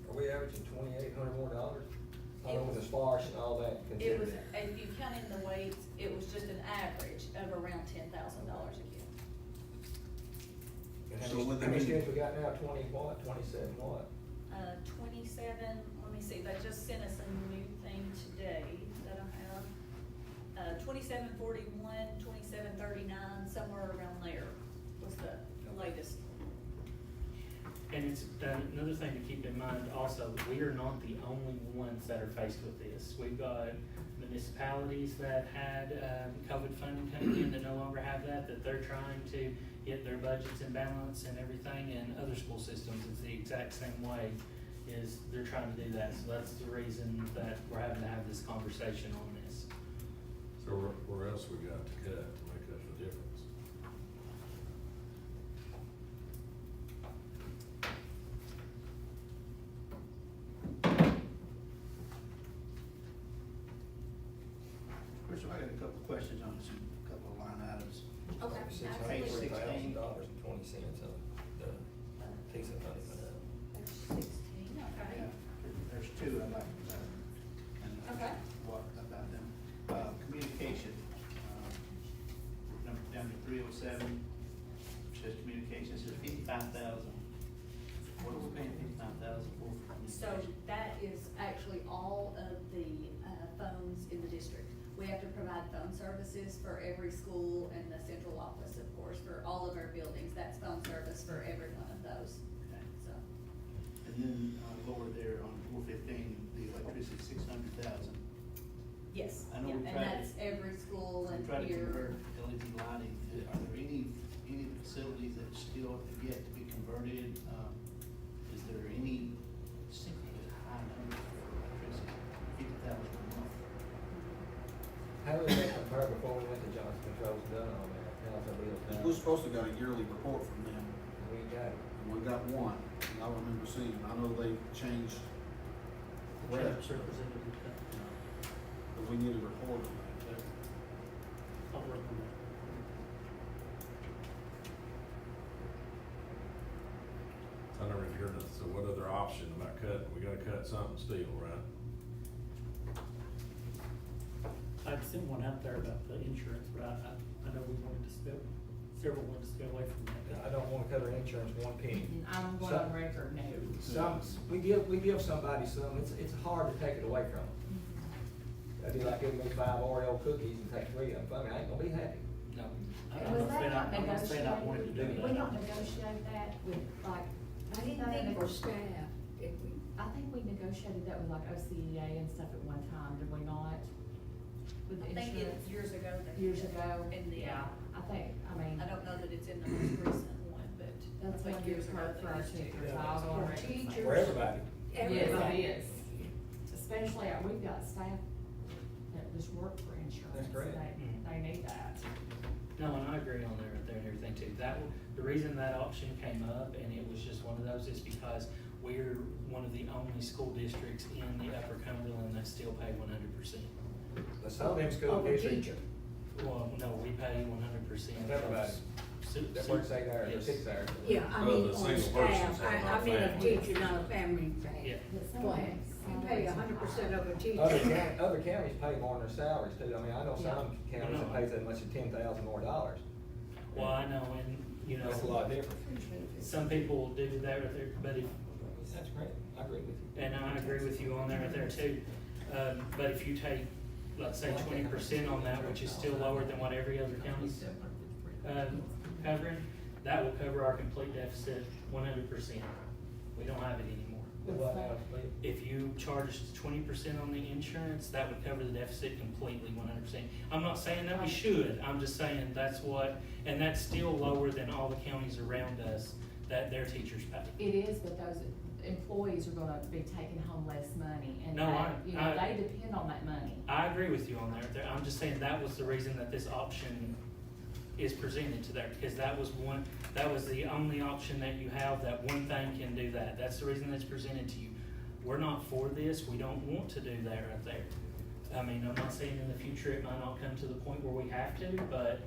Speaker 3: are we averaging $2,800 more dollars? I know with the sparse and all that
Speaker 2: It was,
Speaker 3: contributed.
Speaker 2: if you count in the weights, it was just an average of around $10,000 a year.
Speaker 3: And
Speaker 1: So
Speaker 3: how
Speaker 1: would
Speaker 3: many,
Speaker 1: there
Speaker 3: how many
Speaker 1: be-
Speaker 3: students we got now, 20 what, 27 what?
Speaker 2: 27, let me see, they just sent us a new thing today that I have. 2741, 2739, somewhere around there was the latest.
Speaker 7: And it's, another thing to keep in mind also, we are not the only ones that are faced with this. We've got municipalities that had, COVID funding coming in that no longer have that they're trying to get their budgets in balance and everything, and other school systems, it's the exact same way, is they're trying to do that. So that's the reason that we're having to have this conversation on this.
Speaker 4: So where else we got to cut to make up the difference?
Speaker 9: First of all, I got a couple of questions on some, couple of line items.
Speaker 2: Okay,
Speaker 9: Page
Speaker 2: absolutely.
Speaker 3: $603,000.20 of the piece of money went up.
Speaker 2: Page 16, okay.
Speaker 9: There's two I'd like to, and
Speaker 2: Okay.
Speaker 9: what about them. Communication, number down to 307, says communication, says 55,000. What are we paying 55,000 for?
Speaker 2: So that is actually all of the phones in the district. We have to provide phone services for every school and the central office, of course, for all of our buildings. That's phone service for every one of those,
Speaker 9: Okay.
Speaker 2: so.
Speaker 9: And then lower there on 415, the electricity, 600,000.
Speaker 2: Yes,
Speaker 9: I know
Speaker 2: yeah,
Speaker 9: we
Speaker 2: and
Speaker 9: tried
Speaker 2: that's
Speaker 9: to-
Speaker 2: every school
Speaker 9: We
Speaker 2: and
Speaker 9: try to convert
Speaker 2: here.
Speaker 9: LED lighting. Are there any facilities that still have yet to be converted? Is there any simply high number for electricity, 50,000 a month?
Speaker 3: How did that compare before we went to Johnson Controls and done all that? How's our bills now?
Speaker 1: We're supposed to got a yearly report from them,
Speaker 3: We got it.
Speaker 1: and we got one, and I remember seeing, I know they changed the rest, but we need a report on that.
Speaker 7: I'll work on that.
Speaker 4: I never even heard of, so what other option about cutting? We gotta cut something still, right?
Speaker 11: I'd sent one out there about the insurance, but I know we wanted to stay, several wanted to stay away from that.
Speaker 3: I don't wanna cut our insurance one penny.
Speaker 8: I'm going on record, no.
Speaker 3: We give somebody some, it's hard to take it away from them. That'd be like giving me 5 Oreo cookies and take 3 of them, I mean, I ain't gonna be happy.
Speaker 11: No,
Speaker 8: Was that not
Speaker 11: I'm not saying I wanted to do
Speaker 8: negotiated?
Speaker 11: that.
Speaker 8: We don't negotiate that with, like,
Speaker 5: I didn't think for staff, did we?
Speaker 8: I think we negotiated that with like OCEA and stuff at one time, did we not? With the
Speaker 2: I think
Speaker 8: insurance?
Speaker 2: it's years ago. that-
Speaker 8: Years ago?
Speaker 2: In the,
Speaker 8: Yeah, I think, I mean,
Speaker 2: I don't know that it's in the most recent one, but
Speaker 8: that's
Speaker 2: I think
Speaker 8: what
Speaker 2: years
Speaker 8: you've
Speaker 2: ago.
Speaker 8: heard
Speaker 2: they
Speaker 8: for our
Speaker 2: used to.
Speaker 8: teachers,
Speaker 3: Yeah.
Speaker 8: I'll go on
Speaker 5: For
Speaker 8: record. and say.
Speaker 5: teachers.
Speaker 3: For everybody.
Speaker 8: Yes,
Speaker 5: Everybody.
Speaker 8: it is, especially, we've got staff that just work for insurance.
Speaker 3: That's great.
Speaker 8: They need that.
Speaker 7: No, and I agree on there, right there and everything too. The reason that option came up, and it was just one of those, is because we're one of the only school districts in the Upper Cumberland that still pay 100%.
Speaker 3: But some of them school
Speaker 5: Of a
Speaker 3: districts,
Speaker 5: teacher.
Speaker 7: Well, no, we pay 100%.
Speaker 3: Of everybody. that works 8 hours or
Speaker 7: Yes.
Speaker 3: 6 hours.
Speaker 5: Yeah, I
Speaker 4: Well,
Speaker 5: mean,
Speaker 4: the
Speaker 5: on
Speaker 4: single persons
Speaker 5: staff,
Speaker 4: have
Speaker 5: I
Speaker 4: not
Speaker 5: mean a
Speaker 4: family.
Speaker 5: teacher, not a family plan.
Speaker 7: Yeah.
Speaker 8: But some
Speaker 5: Plan, you pay 100% of a teacher.
Speaker 3: Other counties pay more on their salaries too, I mean, I know some
Speaker 8: Yeah.
Speaker 3: counties that pays as much as 10,000 more dollars.
Speaker 7: Well, I know, and, you know.
Speaker 3: That's a lot different.
Speaker 7: Some people do that right there, but if,
Speaker 3: That's great, I agree with you.
Speaker 7: and I agree with you on there right there too. But if you take, let's say 20% on that, which is still lower than what every other county's, covering, that will cover our complete deficit 100%. We don't have it anymore.
Speaker 3: What now, Lee?
Speaker 7: If you charge us 20% on the insurance, that would cover the deficit completely, 100%. I'm not saying that we should, I'm just saying that's what, and that's still lower than all the counties around us that their teachers pay.
Speaker 8: It is, but those employees are gonna be taking home less money, and
Speaker 7: No,
Speaker 8: they, you know,
Speaker 7: I-
Speaker 8: they depend on that money.
Speaker 7: I agree with you on there. I'm just saying that was the reason that this option is presented to there, because that was the only option that you have, that one thing can do that. That's the reason that's presented to you. We're not for this, we don't want to do that right there. I mean, I'm not saying in the future it might not come to the point where we have to, but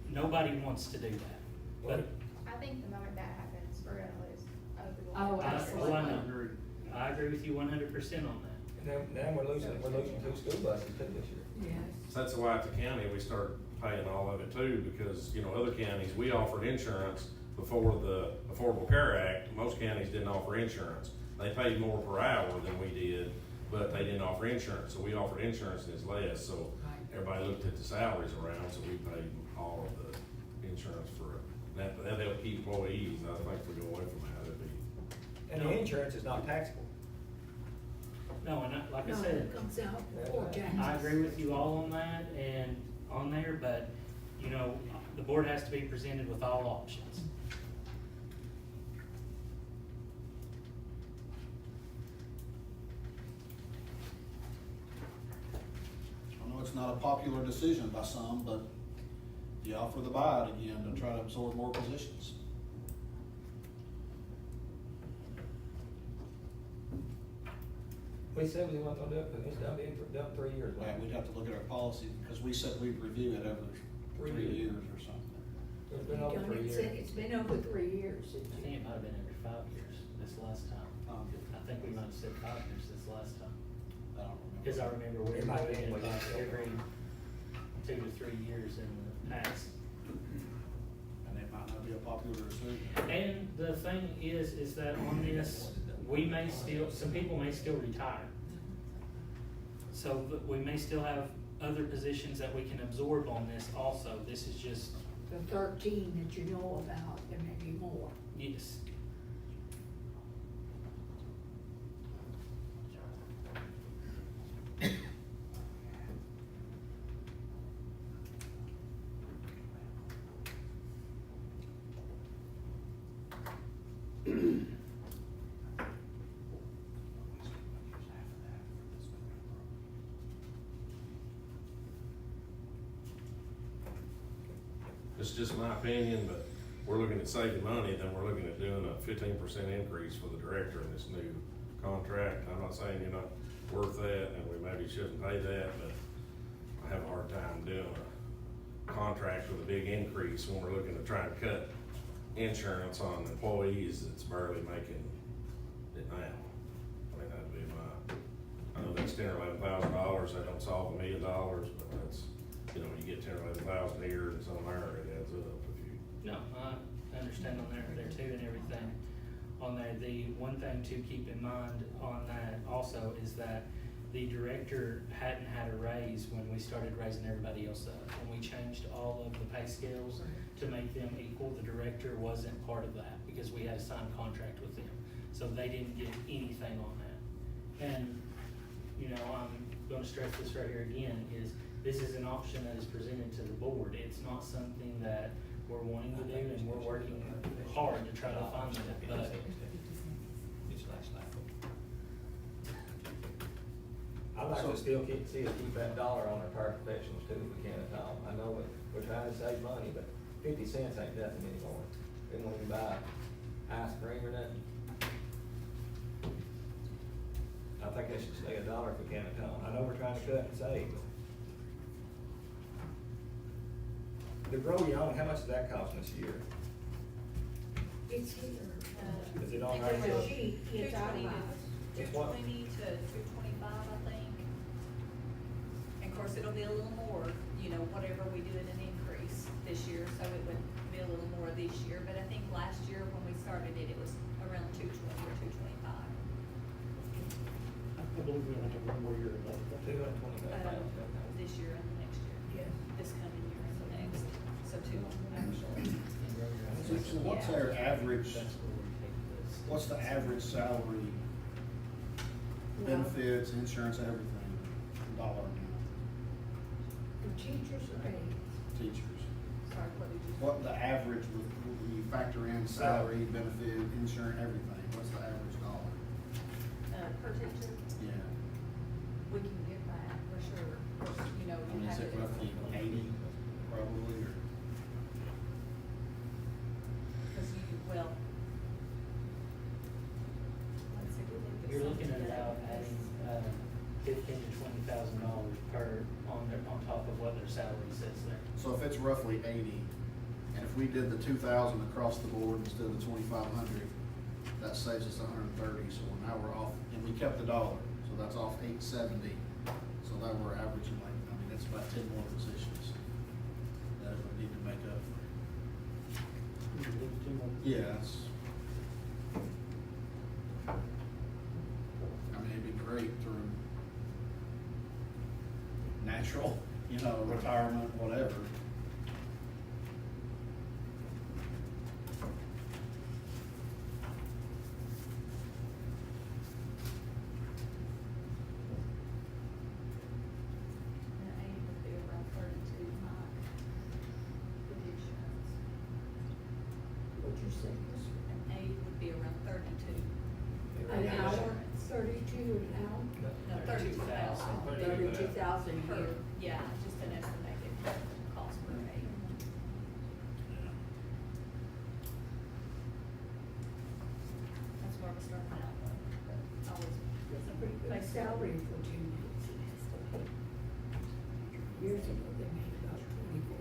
Speaker 7: nobody wants to do that. But
Speaker 10: I think the moment that happens, we're gonna lose other people.
Speaker 8: Oh, absolutely.
Speaker 7: I know. I agree with you 100% on that.
Speaker 3: And now we're losing 2 school buses too this year.
Speaker 5: Yes.
Speaker 4: So that's why at the county, we start paying all of it too, because, you know, other counties, we offered insurance before the Affordable Care Act. Most counties didn't offer insurance. They paid more per hour than we did, but they didn't offer insurance, so we offered insurance and it's less, so everybody looked at the salaries around, so we paid all of the insurance for it. That helped keep employees. I think if we go away from that, it'd be.
Speaker 3: And the insurance is not taxable.
Speaker 7: No, and like I
Speaker 5: No,
Speaker 7: said,
Speaker 5: it comes out before taxes.
Speaker 7: I agree with you all on that and on there, but, you know, the board has to be presented with all options.
Speaker 1: I know it's not a popular decision by some, but you offer the buy it again to try to absorb more positions.
Speaker 3: We said we weren't gonna do it, but it's done 3 years.
Speaker 1: Yeah, we'd have to look at our policy, because we said we'd review it every 3 years or something.
Speaker 3: It's been over 3 years.
Speaker 5: It's been over 3 years.
Speaker 7: I think it might have been every 5 years this last time. I think we might have said 5 years this last time.
Speaker 1: I don't remember.
Speaker 7: Because I remember we
Speaker 3: It
Speaker 7: were
Speaker 3: might
Speaker 7: doing
Speaker 3: be
Speaker 7: it like
Speaker 3: anyway.
Speaker 7: every 2 to 3 years in the past.
Speaker 1: And it might not be a popular decision.
Speaker 7: And the thing is that on this, we may still, some people may still retire. So we may still have other positions that we can absorb on this also. This is just,
Speaker 5: The 13 that you know about, there may be more.
Speaker 7: yes.
Speaker 4: It's just my opinion, but we're looking at saving money, then we're looking at doing a 15% increase for the director in this new contract. I'm not saying you're not worth that, and we maybe shouldn't pay that, but I have a hard time doing a contract with a big increase when we're looking to try and cut insurance on employees that's barely making it now. I mean, that'd be I know that's $10,000 or $11,000, that don't solve $1 million, but that's, you know, you get 10,000 or 11,000 here and somewhere, it adds up if you.
Speaker 7: No, I understand on there too and everything. On there, the one thing to keep in mind on that also is that the director hadn't had a raise when we started raising everybody else up. When we changed all of the pay scales to make them equal, the director wasn't part of that because we had a signed contract with them. So they didn't get anything on that. And, you know, I'm gonna stress this right here again, is this is an option that is presented to the board. It's not something that we're wanting to do, and we're working hard to try to find that, but
Speaker 3: I'd like to still see us keep that dollar on our paraprofessionals too, if we can at all. I know we're trying to save money, but 50 cents ain't nothing anymore. Then when you buy ice cream or nothing. I think they should stay $1 if we can at all. I know we're trying to cut and save, but. The grow your own, how much does that cost us a year?
Speaker 5: It's here.
Speaker 3: Is it on
Speaker 2: I
Speaker 3: our
Speaker 2: think
Speaker 3: bill?
Speaker 2: it's
Speaker 5: It's
Speaker 2: 220
Speaker 5: itemized.
Speaker 2: to
Speaker 3: It's what?
Speaker 2: 220 to 225, I think. And of course, it'll be a little more, you know, whatever we do in an increase this year, so it would be a little more this year. But I think last year when we started it, it was around 220 or 225.
Speaker 11: I believe we only have one more year left.
Speaker 2: This year and the next year.
Speaker 5: Yes.
Speaker 2: This coming year and the next, so 2 actually.
Speaker 1: So what's our average, what's the average salary, benefits, insurance, everything, dollar amount,
Speaker 5: The teachers are paid.
Speaker 1: teachers?
Speaker 2: Sorry, what did you?
Speaker 1: What the average, when you factor in salary, benefit, insurance, everything, what's the average dollar?
Speaker 2: Per teacher,
Speaker 1: Yeah,
Speaker 2: we can get that for sure. Of course, you know,
Speaker 1: I
Speaker 2: you
Speaker 1: mean,
Speaker 2: have
Speaker 1: is it
Speaker 2: to.
Speaker 1: roughly 80 probably, or?
Speaker 7: on top of what their salary says there.
Speaker 1: So if it's roughly 80, and if we did the 2,000 across the board instead of the 2,500, that saves us 130, so now we're off, and we kept the dollar, so that's off 870. So now we're averaging like, I mean, it's about 10 more positions that we need to make up.
Speaker 11: We could lose 2 more.
Speaker 1: Yes. I mean, it'd be great through natural, retirement, whatever.
Speaker 2: And aid would be around 32, Mike, for the insurance.
Speaker 5: What'd you say?
Speaker 2: And aid would be around 32.
Speaker 5: An hour, 32 an hour?
Speaker 2: No, 32,000.
Speaker 5: 32,000 a
Speaker 2: Per,
Speaker 5: year.
Speaker 2: yeah, just an estimated cost per aid. That's where we're starting out, but always.
Speaker 5: That's a pretty good salary for juniors. Years ago, they made about 24.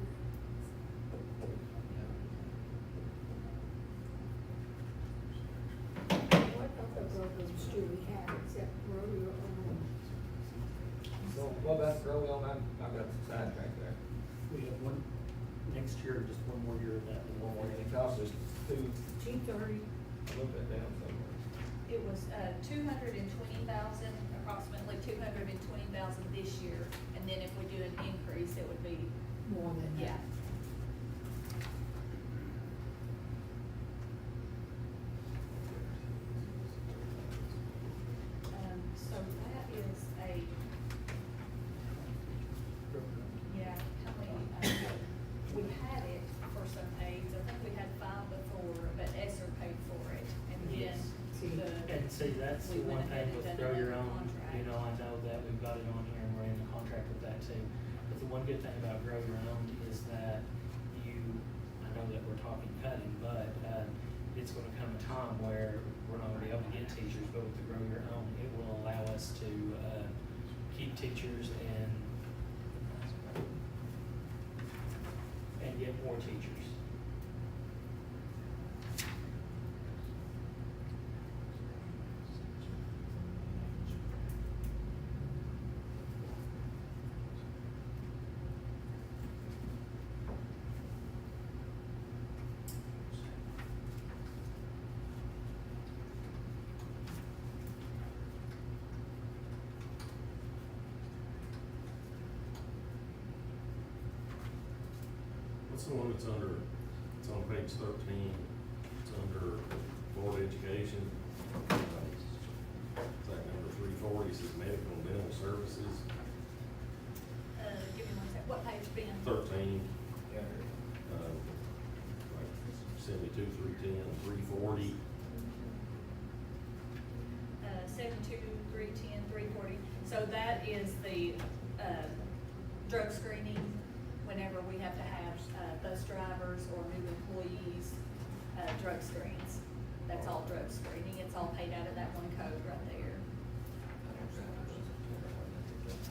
Speaker 5: What other programs do we have except rodeo?
Speaker 3: So what about the rodeo? I've got some sidetracked there.
Speaker 11: We have one, next year, just one more year of that. and
Speaker 3: One more, it costs us two,
Speaker 5: G30,
Speaker 3: I looked that down somewhere.
Speaker 2: It was, 220,000, approximately 220,000 this year, and then if we do an increase, it would be,
Speaker 5: more than that.
Speaker 2: yeah. So that is a, yeah, how many, we had it for some aides, I think we had 5 before, but Esser paid for it, and then
Speaker 5: See,
Speaker 7: And see, that's the
Speaker 2: We
Speaker 7: one
Speaker 2: went ahead
Speaker 7: thing with
Speaker 2: and
Speaker 7: Grow
Speaker 2: done
Speaker 7: Your
Speaker 2: another
Speaker 7: Own,
Speaker 2: contract.
Speaker 7: I know that we've got it on here and we're in the contract with that too. But the one good thing about Grow Your Own is that I know that we're talking cutting, but, it's gonna come a time where we're not gonna be able to get teachers, but with the Grow Your Own, it will allow us to, keep teachers and get more teachers.
Speaker 4: What's the one that's under, it's on page 13, it's under board education. It's like number 340, says medical and dental services,
Speaker 2: give me one sec, what page, Ben?
Speaker 4: 13,
Speaker 3: Yeah.
Speaker 4: like 72, 310, 340.
Speaker 2: 72, 310, 340, so that is the, drug screening, whenever we have to have, bus drivers or new employees, drug screens. That's all drug screening, it's all paid out of that one code right there.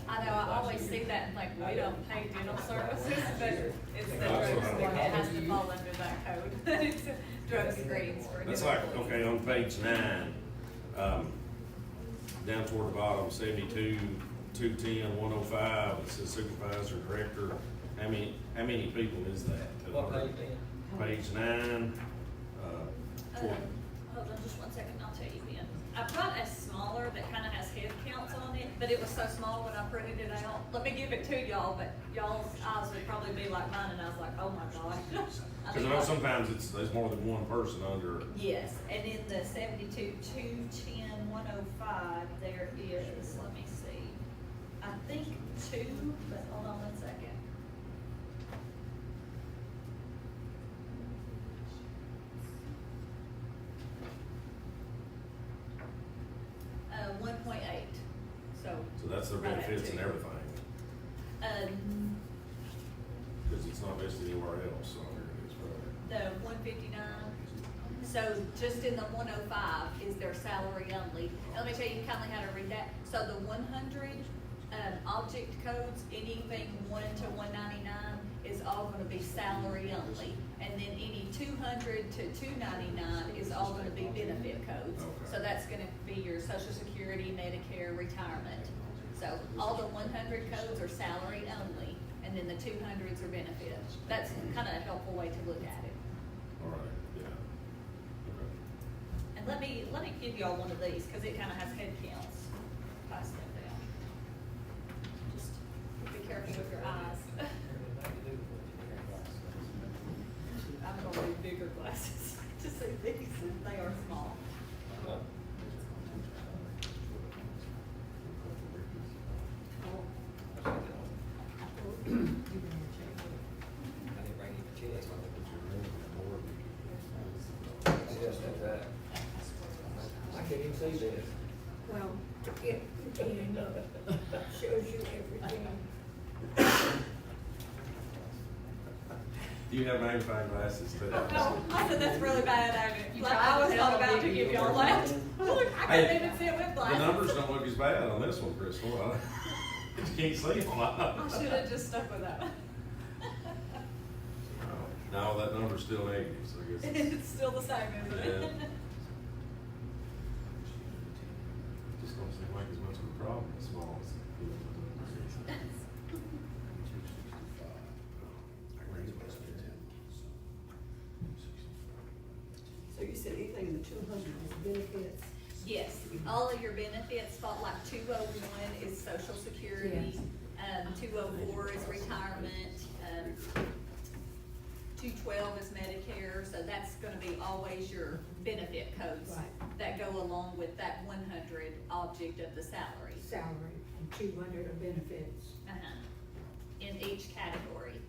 Speaker 2: I know, I always see that and like, we don't pay dental services, but it's the drug screen, it has to fall under that code. It's drug screens for new
Speaker 4: That's like,
Speaker 2: employees.
Speaker 4: okay, on page 9, down toward the bottom, 72, 210, 105, it says supervisor, director. How many people is that?
Speaker 3: What page, Ben?
Speaker 4: Page 9, toward,
Speaker 2: Hold on just one second, I'll tell you, Ben. I brought a smaller that kinda has head counts on it, but it was so small when I printed it out. Let me give it to y'all, but y'all's eyes would probably be like mine, and I was like, oh my gosh.
Speaker 4: because I know sometimes there's more than one person under.
Speaker 2: Yes, and in the 72, 210, 105, there is, let me see, I think 2, but hold on one second. So.
Speaker 4: So that's their
Speaker 2: right at
Speaker 4: benefits and
Speaker 2: 2.
Speaker 4: everything, because it's not listed anywhere else on here, it's probably.
Speaker 2: The 159, so just in the 105 is their salary only. Let me tell you kinda how to read that. So the 100 object codes, anything 1 to 199 is all gonna be salary only. And then any 200 to 299 is all gonna be benefit codes.
Speaker 4: Okay.
Speaker 2: So that's gonna be your social security, Medicare, retirement. So all the 100 codes are salary only, and then the 200s are benefits. That's kinda a helpful way to look at it.
Speaker 4: All right, yeah. Okay.
Speaker 2: And let me give y'all one of these, cause it kinda has head counts. Pass that down. Just be careful with your eyes. I'm gonna need bigger glasses to see these, they are small.
Speaker 3: I can't even see this.
Speaker 5: Well, it, shows you everything.
Speaker 4: Do you have magnifying glasses too?
Speaker 2: No, I said that's really bad, ain't it?
Speaker 8: You
Speaker 2: Like,
Speaker 8: tried
Speaker 2: I
Speaker 8: to
Speaker 2: was
Speaker 8: tell
Speaker 2: not about
Speaker 8: me
Speaker 2: to
Speaker 8: you
Speaker 2: give y'all
Speaker 8: were-
Speaker 2: that. Look, I couldn't even see it with
Speaker 4: The
Speaker 2: glasses.
Speaker 4: numbers don't look as bad on this one, Crystal. You can't see them.
Speaker 2: I should have just stuck with that one.
Speaker 4: No, that number's still negative, so I guess it's.
Speaker 2: It's still the same, isn't it?
Speaker 4: Yeah. Just don't seem like as much of a problem as small as.
Speaker 6: So you said anything in the 200 is benefits?
Speaker 2: Yes, all of your benefits, fall like 201 is social security, 204 is retirement, 212 is Medicare, so that's gonna be always your benefit codes
Speaker 5: Right.
Speaker 2: that go along with that 100 object of the salary,
Speaker 5: Salary, and 200 are benefits.
Speaker 2: in each category.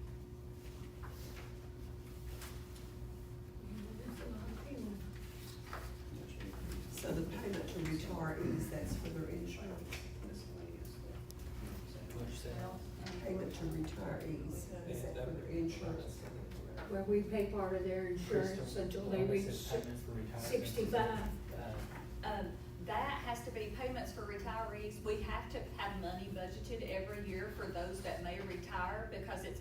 Speaker 6: So the payment to retirees, that's for their insurance? Payment to retirees, is that for their insurance?
Speaker 5: Where we pay part of their insurance until they reach 65.
Speaker 2: That has to be payments for retirees. We have to have money budgeted every year for those that may retire because it's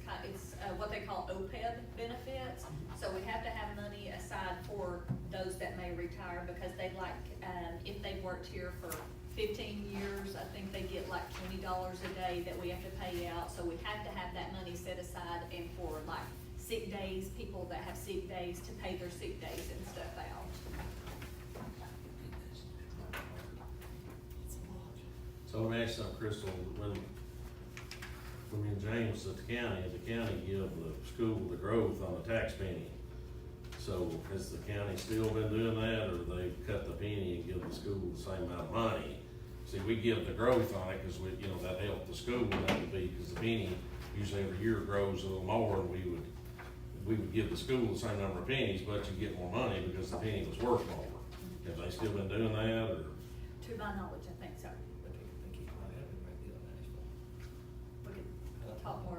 Speaker 2: what they call OPEB benefits. So we have to have money aside for those that may retire because they if they've worked here for 15 years, I think they get like $20 a day that we have to pay out. So we have to have that money set aside and for like sick days, people that have sick days to pay their sick days and stuff out.
Speaker 4: So let me ask you something, Crystal, when me and James at the county give the school the growth on the tax penny. So has the county still been doing that, or they cut the penny and give the school the same amount of money? See, we give the growth on it, cause that helped the school, and that would be, cause the penny usually every year grows a little more, and we would give the school the same number of pennies, but you get more money because the penny was worth more. Have they still been doing that, or?
Speaker 2: To my knowledge, I think so. We could talk more,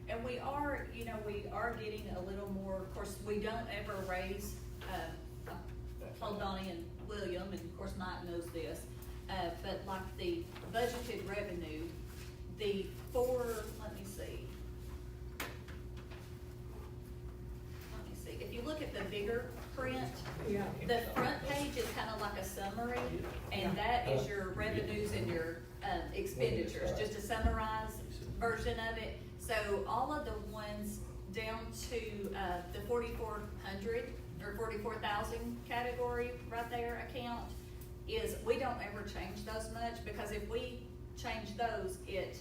Speaker 2: and we are, we are getting a little more, of course, we don't ever raise, I told Donnie and William, and of course Mike knows this, but like the budgeted revenue, let me see. If you look at the bigger print,
Speaker 5: Yeah.
Speaker 2: the front page is kind of like a summary, and that is your revenues and your expenditures, just a summarized version of it. So all of the ones down to the 4,400 or 44,000 category right there account is, we don't ever change those much, because if we change those, it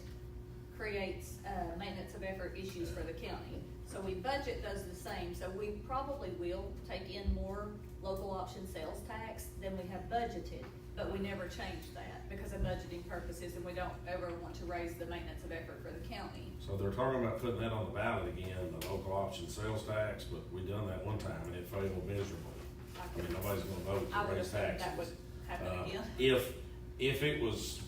Speaker 2: creates maintenance of effort issues for the county. So we budget those the same, so we probably will take in more local option sales tax than we have budgeted, but we never change that because of budgeting purposes, and we don't ever want to raise the maintenance of effort for the county.
Speaker 4: So they're talking about putting that on the ballot again, the local option sales tax, but we done that one time and it failed miserably. I mean, nobody's gonna vote
Speaker 2: I
Speaker 4: to
Speaker 2: would
Speaker 4: raise
Speaker 2: assume
Speaker 4: taxes.
Speaker 2: that would happen again.
Speaker 4: If it was,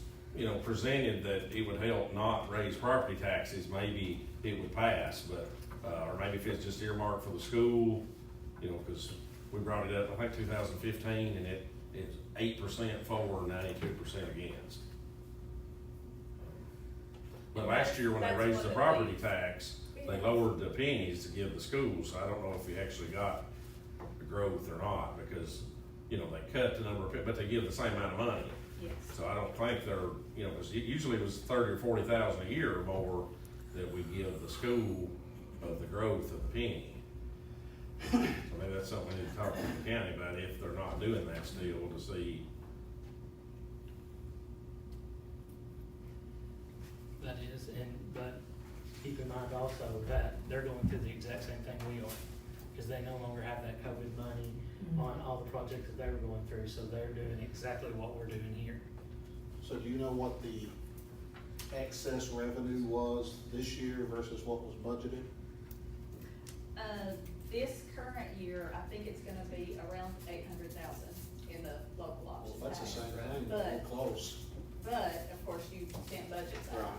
Speaker 4: presented that it would help not raise property taxes, maybe it would pass, but, or maybe if it's just earmarked for the school, cause we brought it up, I think 2015, and it's 8% for, 92% against. But last year when they
Speaker 2: That's
Speaker 4: raised
Speaker 2: what
Speaker 4: the
Speaker 2: it
Speaker 4: property
Speaker 2: is.
Speaker 4: tax, they lowered the pennies to give the schools, so I don't know if we actually got the growth or not, because, you know, they cut the number of, but they give the same amount of money.
Speaker 2: Yes.
Speaker 4: So I don't think they're, you know, 'cause usually it was 30 or 40,000 a year or more that we give the school of the growth of the penny. So maybe that's something we need to talk to the county about, if they're not doing that still, to see.
Speaker 7: That is, but keep in mind also that they're going through the exact same thing we are, because they no longer have that COVID money on all the projects that they were going through, so they're doing exactly what we're doing here.
Speaker 1: So do you know what the excess revenue was this year versus what was budgeted?
Speaker 2: This current year, I think it's gonna be around 800,000 in the local
Speaker 1: Well,
Speaker 2: option
Speaker 1: that's the
Speaker 2: tax.
Speaker 1: same thing,
Speaker 2: But-
Speaker 1: we're close.
Speaker 2: But, of course, you can't budget that,
Speaker 1: Right.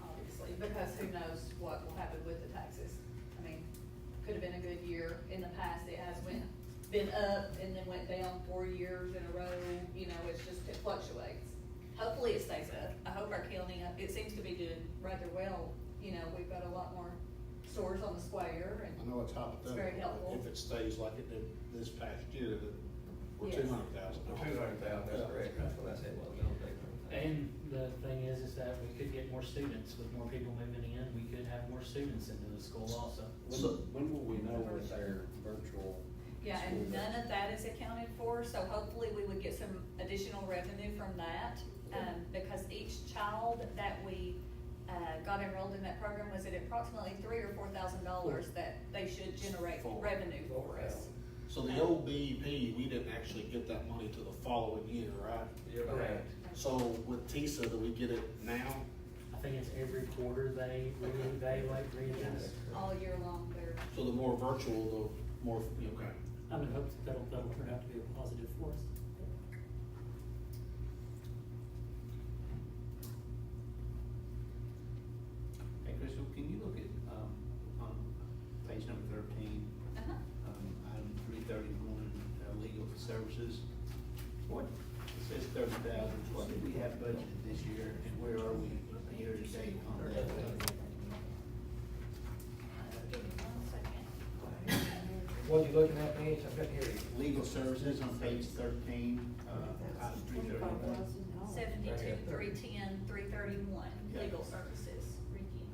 Speaker 2: obviously, because who knows what will happen with the taxes. I mean, could have been a good year in the past, it has been up and then went down 4 years in a row, you know, it fluctuates. Hopefully it stays up, I hope our county, it seems to be doing rather well, you know, we've got a lot more stores on the square
Speaker 1: I
Speaker 2: and,
Speaker 1: know it's
Speaker 2: It's very helpful.
Speaker 1: hypothetical, if it stays like it did this past year, that we're
Speaker 2: Yes.
Speaker 1: 200,000.
Speaker 3: That's correct, that's what I said, well, we don't take that.
Speaker 7: And the thing is that we could get more students, with more people moving in, we could have more students into the school also.
Speaker 12: When will we know with their virtual?
Speaker 2: yeah, and none of that is accounted for, so hopefully we would get some additional revenue from that. Because each child that we, got enrolled in that program was at approximately $3,000 or $4,000 that they should generate revenue for us.
Speaker 1: So the old BEP, we didn't actually get that money till the following year, right?
Speaker 7: Correct.
Speaker 1: So with TISA, do we get it now?
Speaker 7: I think it's every quarter they reevaluate, readjust.
Speaker 2: All year long, they're,
Speaker 1: So the more virtual, the more, okay.
Speaker 11: I would hope that'll turn out to be a positive for us.
Speaker 9: Hey, Crystal, can you look at, on page number 13,
Speaker 2: uh-huh.
Speaker 9: item 331, legal services? What, it says 30,000, what did we have budgeted this year, and where are we year to date on that?
Speaker 2: Give me 1 second.
Speaker 3: What you looking at, Mitch? I couldn't hear you.
Speaker 9: Legal services on page 13, item 331.
Speaker 2: 72, 310, 331,
Speaker 9: Yeah.
Speaker 2: legal services, Ricky.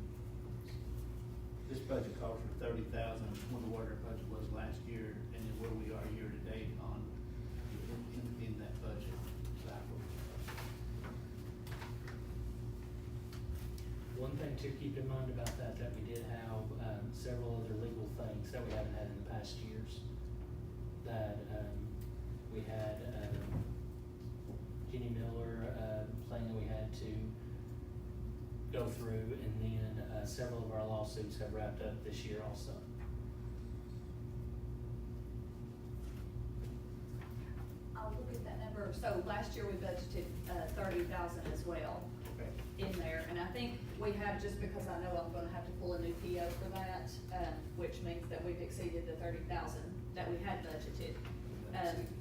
Speaker 9: This budget calls for 30,000, what our budget was last year, and then where we are year to date on, in that budget cycle.
Speaker 7: One thing to keep in mind about that we did have, several other legal things that we haven't had in the past years. That, we had, Jenny Miller, thing that we had to go through, and then, several of our lawsuits have wrapped up this year also.
Speaker 2: I'll look at that number, so last year we budgeted, 30,000 as well
Speaker 9: Okay.
Speaker 2: in there, and I think we have, just because I know I'm gonna have to pull a new PO for that, which means that we've exceeded the 30,000 that we had budgeted.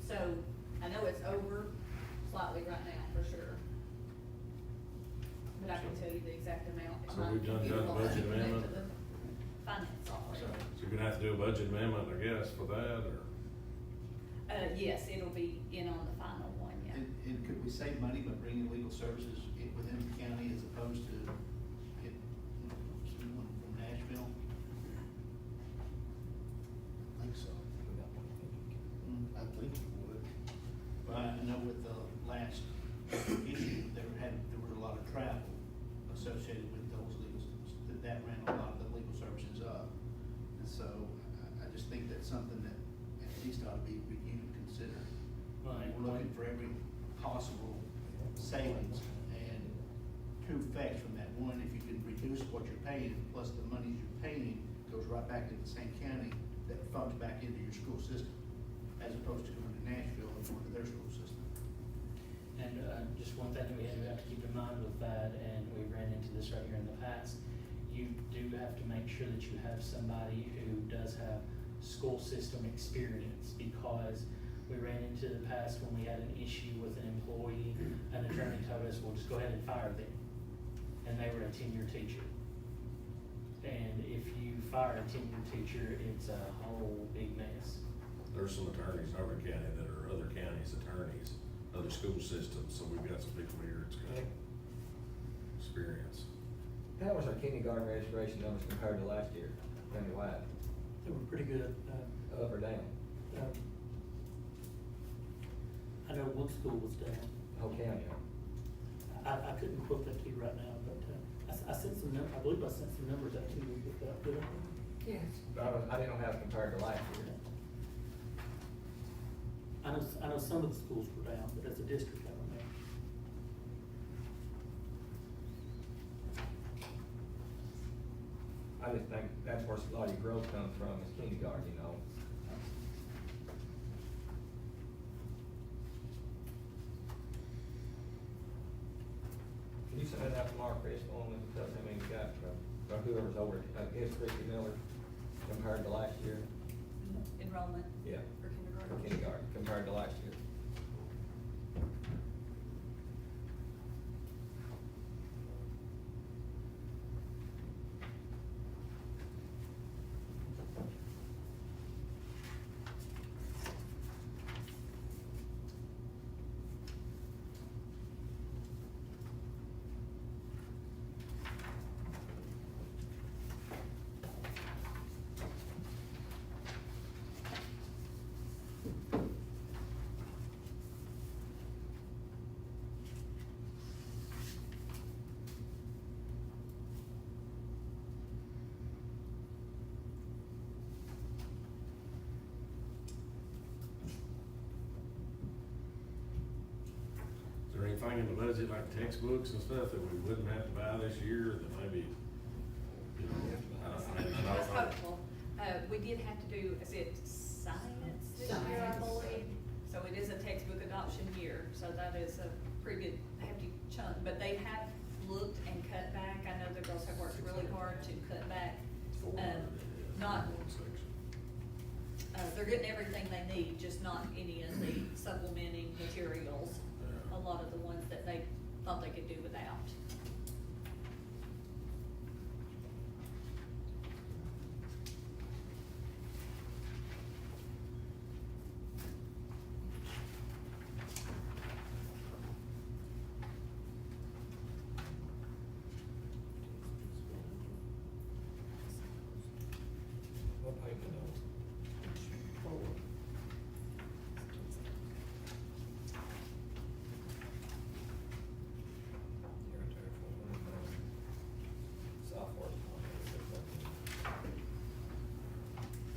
Speaker 2: So, I know it's over slightly right now, for sure. But I can tell you the exact amount. if
Speaker 4: So
Speaker 2: not,
Speaker 4: we've done
Speaker 2: you
Speaker 4: the
Speaker 2: will
Speaker 4: budget
Speaker 2: have to connect
Speaker 4: amendment?
Speaker 2: to the Finance software.
Speaker 4: So you're gonna have to do a budget amendment, I guess, for that, or?
Speaker 2: Yes, it'll be in on the final one, yeah.
Speaker 9: And could we save money by bringing legal services within the county as opposed to get someone from Nashville?
Speaker 1: I think so. I think you would.
Speaker 9: Well, I know with the last issue, there was a lot of travel associated with those that ran a lot of the legal services up. And so I just think that's something that at least ought to be reviewed and considered.
Speaker 7: Right.
Speaker 9: We're looking for every possible savings, and two effects from that. One, if you can reduce what you're paying, plus the money you're paying goes right back into the same county, that funds back into your school system, as opposed to going to Nashville and going to their school system.
Speaker 7: And, just one thing that we have to keep in mind with that, and we ran into this right here in the past, you do have to make sure that you have somebody who does have school system experience, because we ran into the past when we had an issue with an employee, an attorney told us, well, just go ahead and fire them. and they were a tenured teacher. And if you fire a tenured teacher, it's a whole big mess.
Speaker 4: There's some attorneys in Auburn County that are other counties' attorneys, other school systems, so we've got some people here that's got experience.
Speaker 3: How was our kindergarten registration numbers compared to last year, countywide,
Speaker 11: They were pretty good.
Speaker 3: up or down,
Speaker 11: I know one school was down.
Speaker 3: whole county?
Speaker 11: I couldn't quote that to you right now, but, I sent some I believe I sent some numbers out to you with that, did I?
Speaker 5: Yes.
Speaker 3: I didn't know how it compared to last year.
Speaker 11: I know some of the schools were down, but as a district, I don't know.
Speaker 3: I just think that's where a lot of your growth comes from, is kindergarten, you know? Can you send that out tomorrow, Chris, on the, tell me how many you got, or whoever's over, here's Christie Miller, compared to last year?
Speaker 2: Enrollment
Speaker 3: Yeah.
Speaker 2: for kindergarten.
Speaker 3: For kindergarten, compared to last year.
Speaker 4: Is there anything in the budget like textbooks and stuff that we wouldn't have to buy this year that maybe, you know, I mean, I
Speaker 2: That's
Speaker 4: know.
Speaker 2: hopeful. We did have to do, is it science this year, I
Speaker 5: Science.
Speaker 2: believe? So it is a textbook adoption year, so that is a pretty good hefty chunk, but they have looked and cut back. I know the girls have worked really hard to cut back. Not,
Speaker 4: One section.
Speaker 2: they're getting everything they need, just not any of the supplementing materials. A lot of the ones that they thought they could do without.
Speaker 3: What payment though?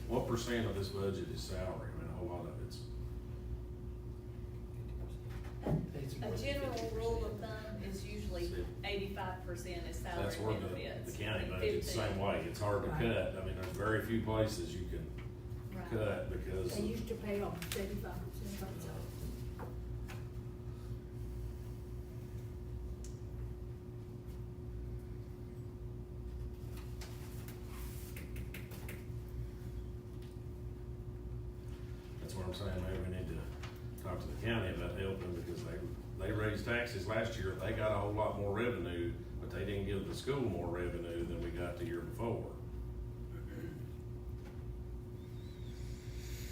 Speaker 4: What percent of this budget is salary? I mean, a whole lot of it's,
Speaker 2: A general rule of thumb is usually 85% is salary
Speaker 4: that's where
Speaker 2: benefits.
Speaker 4: the county
Speaker 2: and
Speaker 4: budget's the
Speaker 2: 15
Speaker 4: same way. It's hard to
Speaker 5: Right.
Speaker 4: cut. I mean, there's very few places you can
Speaker 2: Right.
Speaker 4: cut because.
Speaker 5: They used to pay off 35% of it.
Speaker 4: That's what I'm saying, maybe we need to talk to the county about helping, because they raised taxes last year, they got a whole lot more revenue, but they didn't give the school more revenue than we got the year before.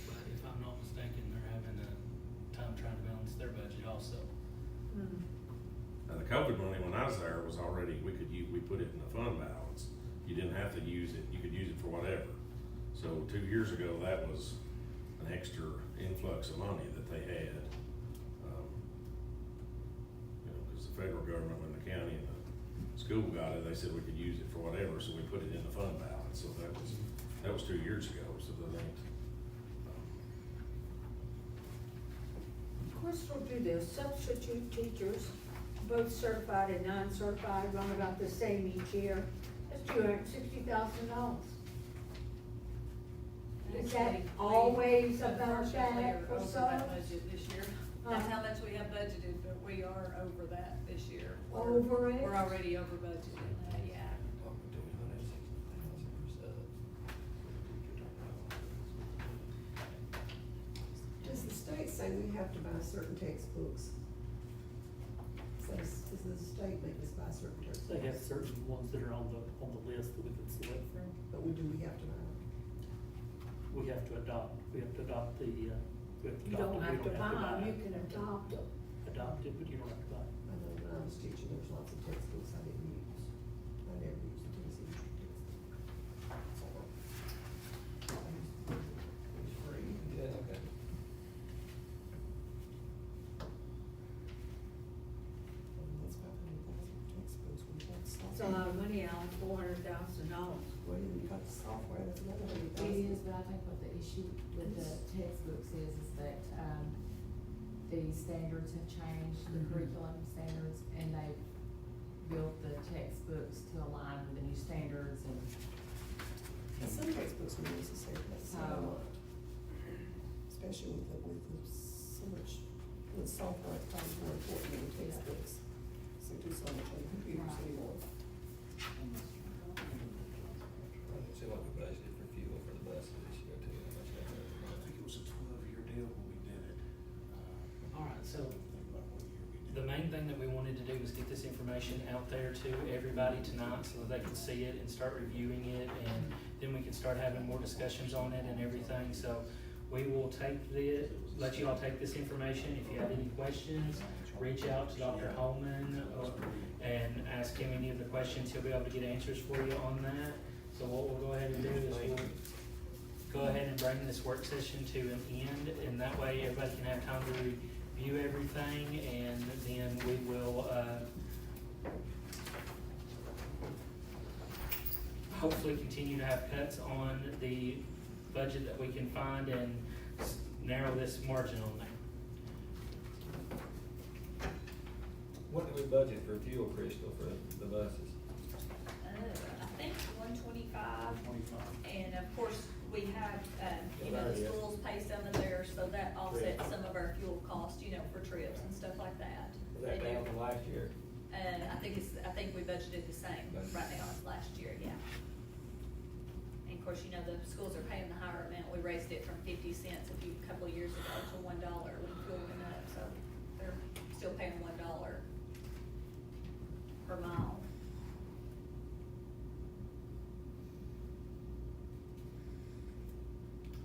Speaker 7: But if I'm not mistaken, they're having a time trying to balance their budget also.
Speaker 4: Now, the COVID money, when I was there, was already, we put it in the fund balance, you didn't have to use it, you could use it for whatever. So 2 years ago, that was an extra influx of money that they had. You know, cause the federal government, when the county and the school got it, they said we could use it for whatever, so we put it in the fund balance, so that was 2 years ago, so that ain't.
Speaker 5: Of course, we'll do this, substitute teachers, both certified and non-certified, run about the same each year. That's $260,000. Is that
Speaker 2: Actually,
Speaker 5: always about
Speaker 2: unfortunately,
Speaker 5: that
Speaker 2: we're
Speaker 5: for
Speaker 2: over
Speaker 5: some?
Speaker 2: that budget this year. That's
Speaker 5: Huh?
Speaker 2: how much we have budgeted, but we are over that this year.
Speaker 5: Over it?
Speaker 2: We're already over budgeted, yeah.
Speaker 6: Does the state say we have to buy certain textbooks? Says, the state make us buy certain textbooks?
Speaker 11: They have certain ones that are on the list that we can select from.
Speaker 6: But do we have to buy them?
Speaker 11: We have to adopt the, we have to adopt it.
Speaker 5: You
Speaker 11: We
Speaker 5: don't have to buy them,
Speaker 11: it.
Speaker 5: you can adopt them.
Speaker 11: Adopt it, but you don't have to buy it.
Speaker 6: I know when I was teaching, there was lots of textbooks I didn't use. I never used the Tennessee textbook. So, it was free.
Speaker 3: Yeah, okay.
Speaker 6: That's about $100,000 textbooks we had
Speaker 5: It's a lot of money, Alan, $400,000.
Speaker 6: Well, you got the software, that's another
Speaker 8: It
Speaker 6: $100,000.
Speaker 8: is, but I think what the issue with the textbooks is that, the standards have changed, the
Speaker 6: Mhm.
Speaker 8: curriculum standards, and they've built the textbooks to align with the new standards and.
Speaker 6: And some textbooks are necessary, that's not a
Speaker 8: Oh.
Speaker 6: lot. Especially with so much, with software, it's probably more important than the textbooks. So do so much on computers
Speaker 8: Right.
Speaker 6: anymore.
Speaker 3: See what we budgeted for fuel for the buses this year too, how much that was.
Speaker 1: I think it was a 12-year deal when we did it.
Speaker 7: Alright, so
Speaker 1: Think about what year we did
Speaker 7: the
Speaker 1: it.
Speaker 7: main thing that we wanted to do was get this information out there to everybody tonight so that they could see it and start reviewing it, and then we can start having more discussions on it and everything. So we will let you all take this information. If you have any questions, reach out to Dr. Holman and ask him any of the questions. He'll be able to get answers for you on that. So what we'll go ahead and do is we'll go ahead and bring this work session to an end, and that way everybody can have time to review everything, and then we will, hopefully continue to have cuts on the budget that we can find and narrow this margin on there.
Speaker 3: What did we budget for fuel, Crystal, for the buses?
Speaker 2: I think 125.
Speaker 1: 25.
Speaker 2: And of course, we have, the schools pay some of theirs, so that offsets some of our fuel costs, for trips and stuff like that.
Speaker 3: Was that
Speaker 2: They do.
Speaker 3: down from last year?
Speaker 2: I think we budgeted the same right now as last year, yeah. And of course, the schools are paying the higher amount. We raised it from 50 cents a couple of years ago to $1 when fuel went up, so they're still paying $1 per mile.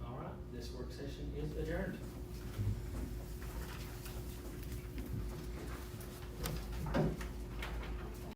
Speaker 7: All right, this work session is adjourned.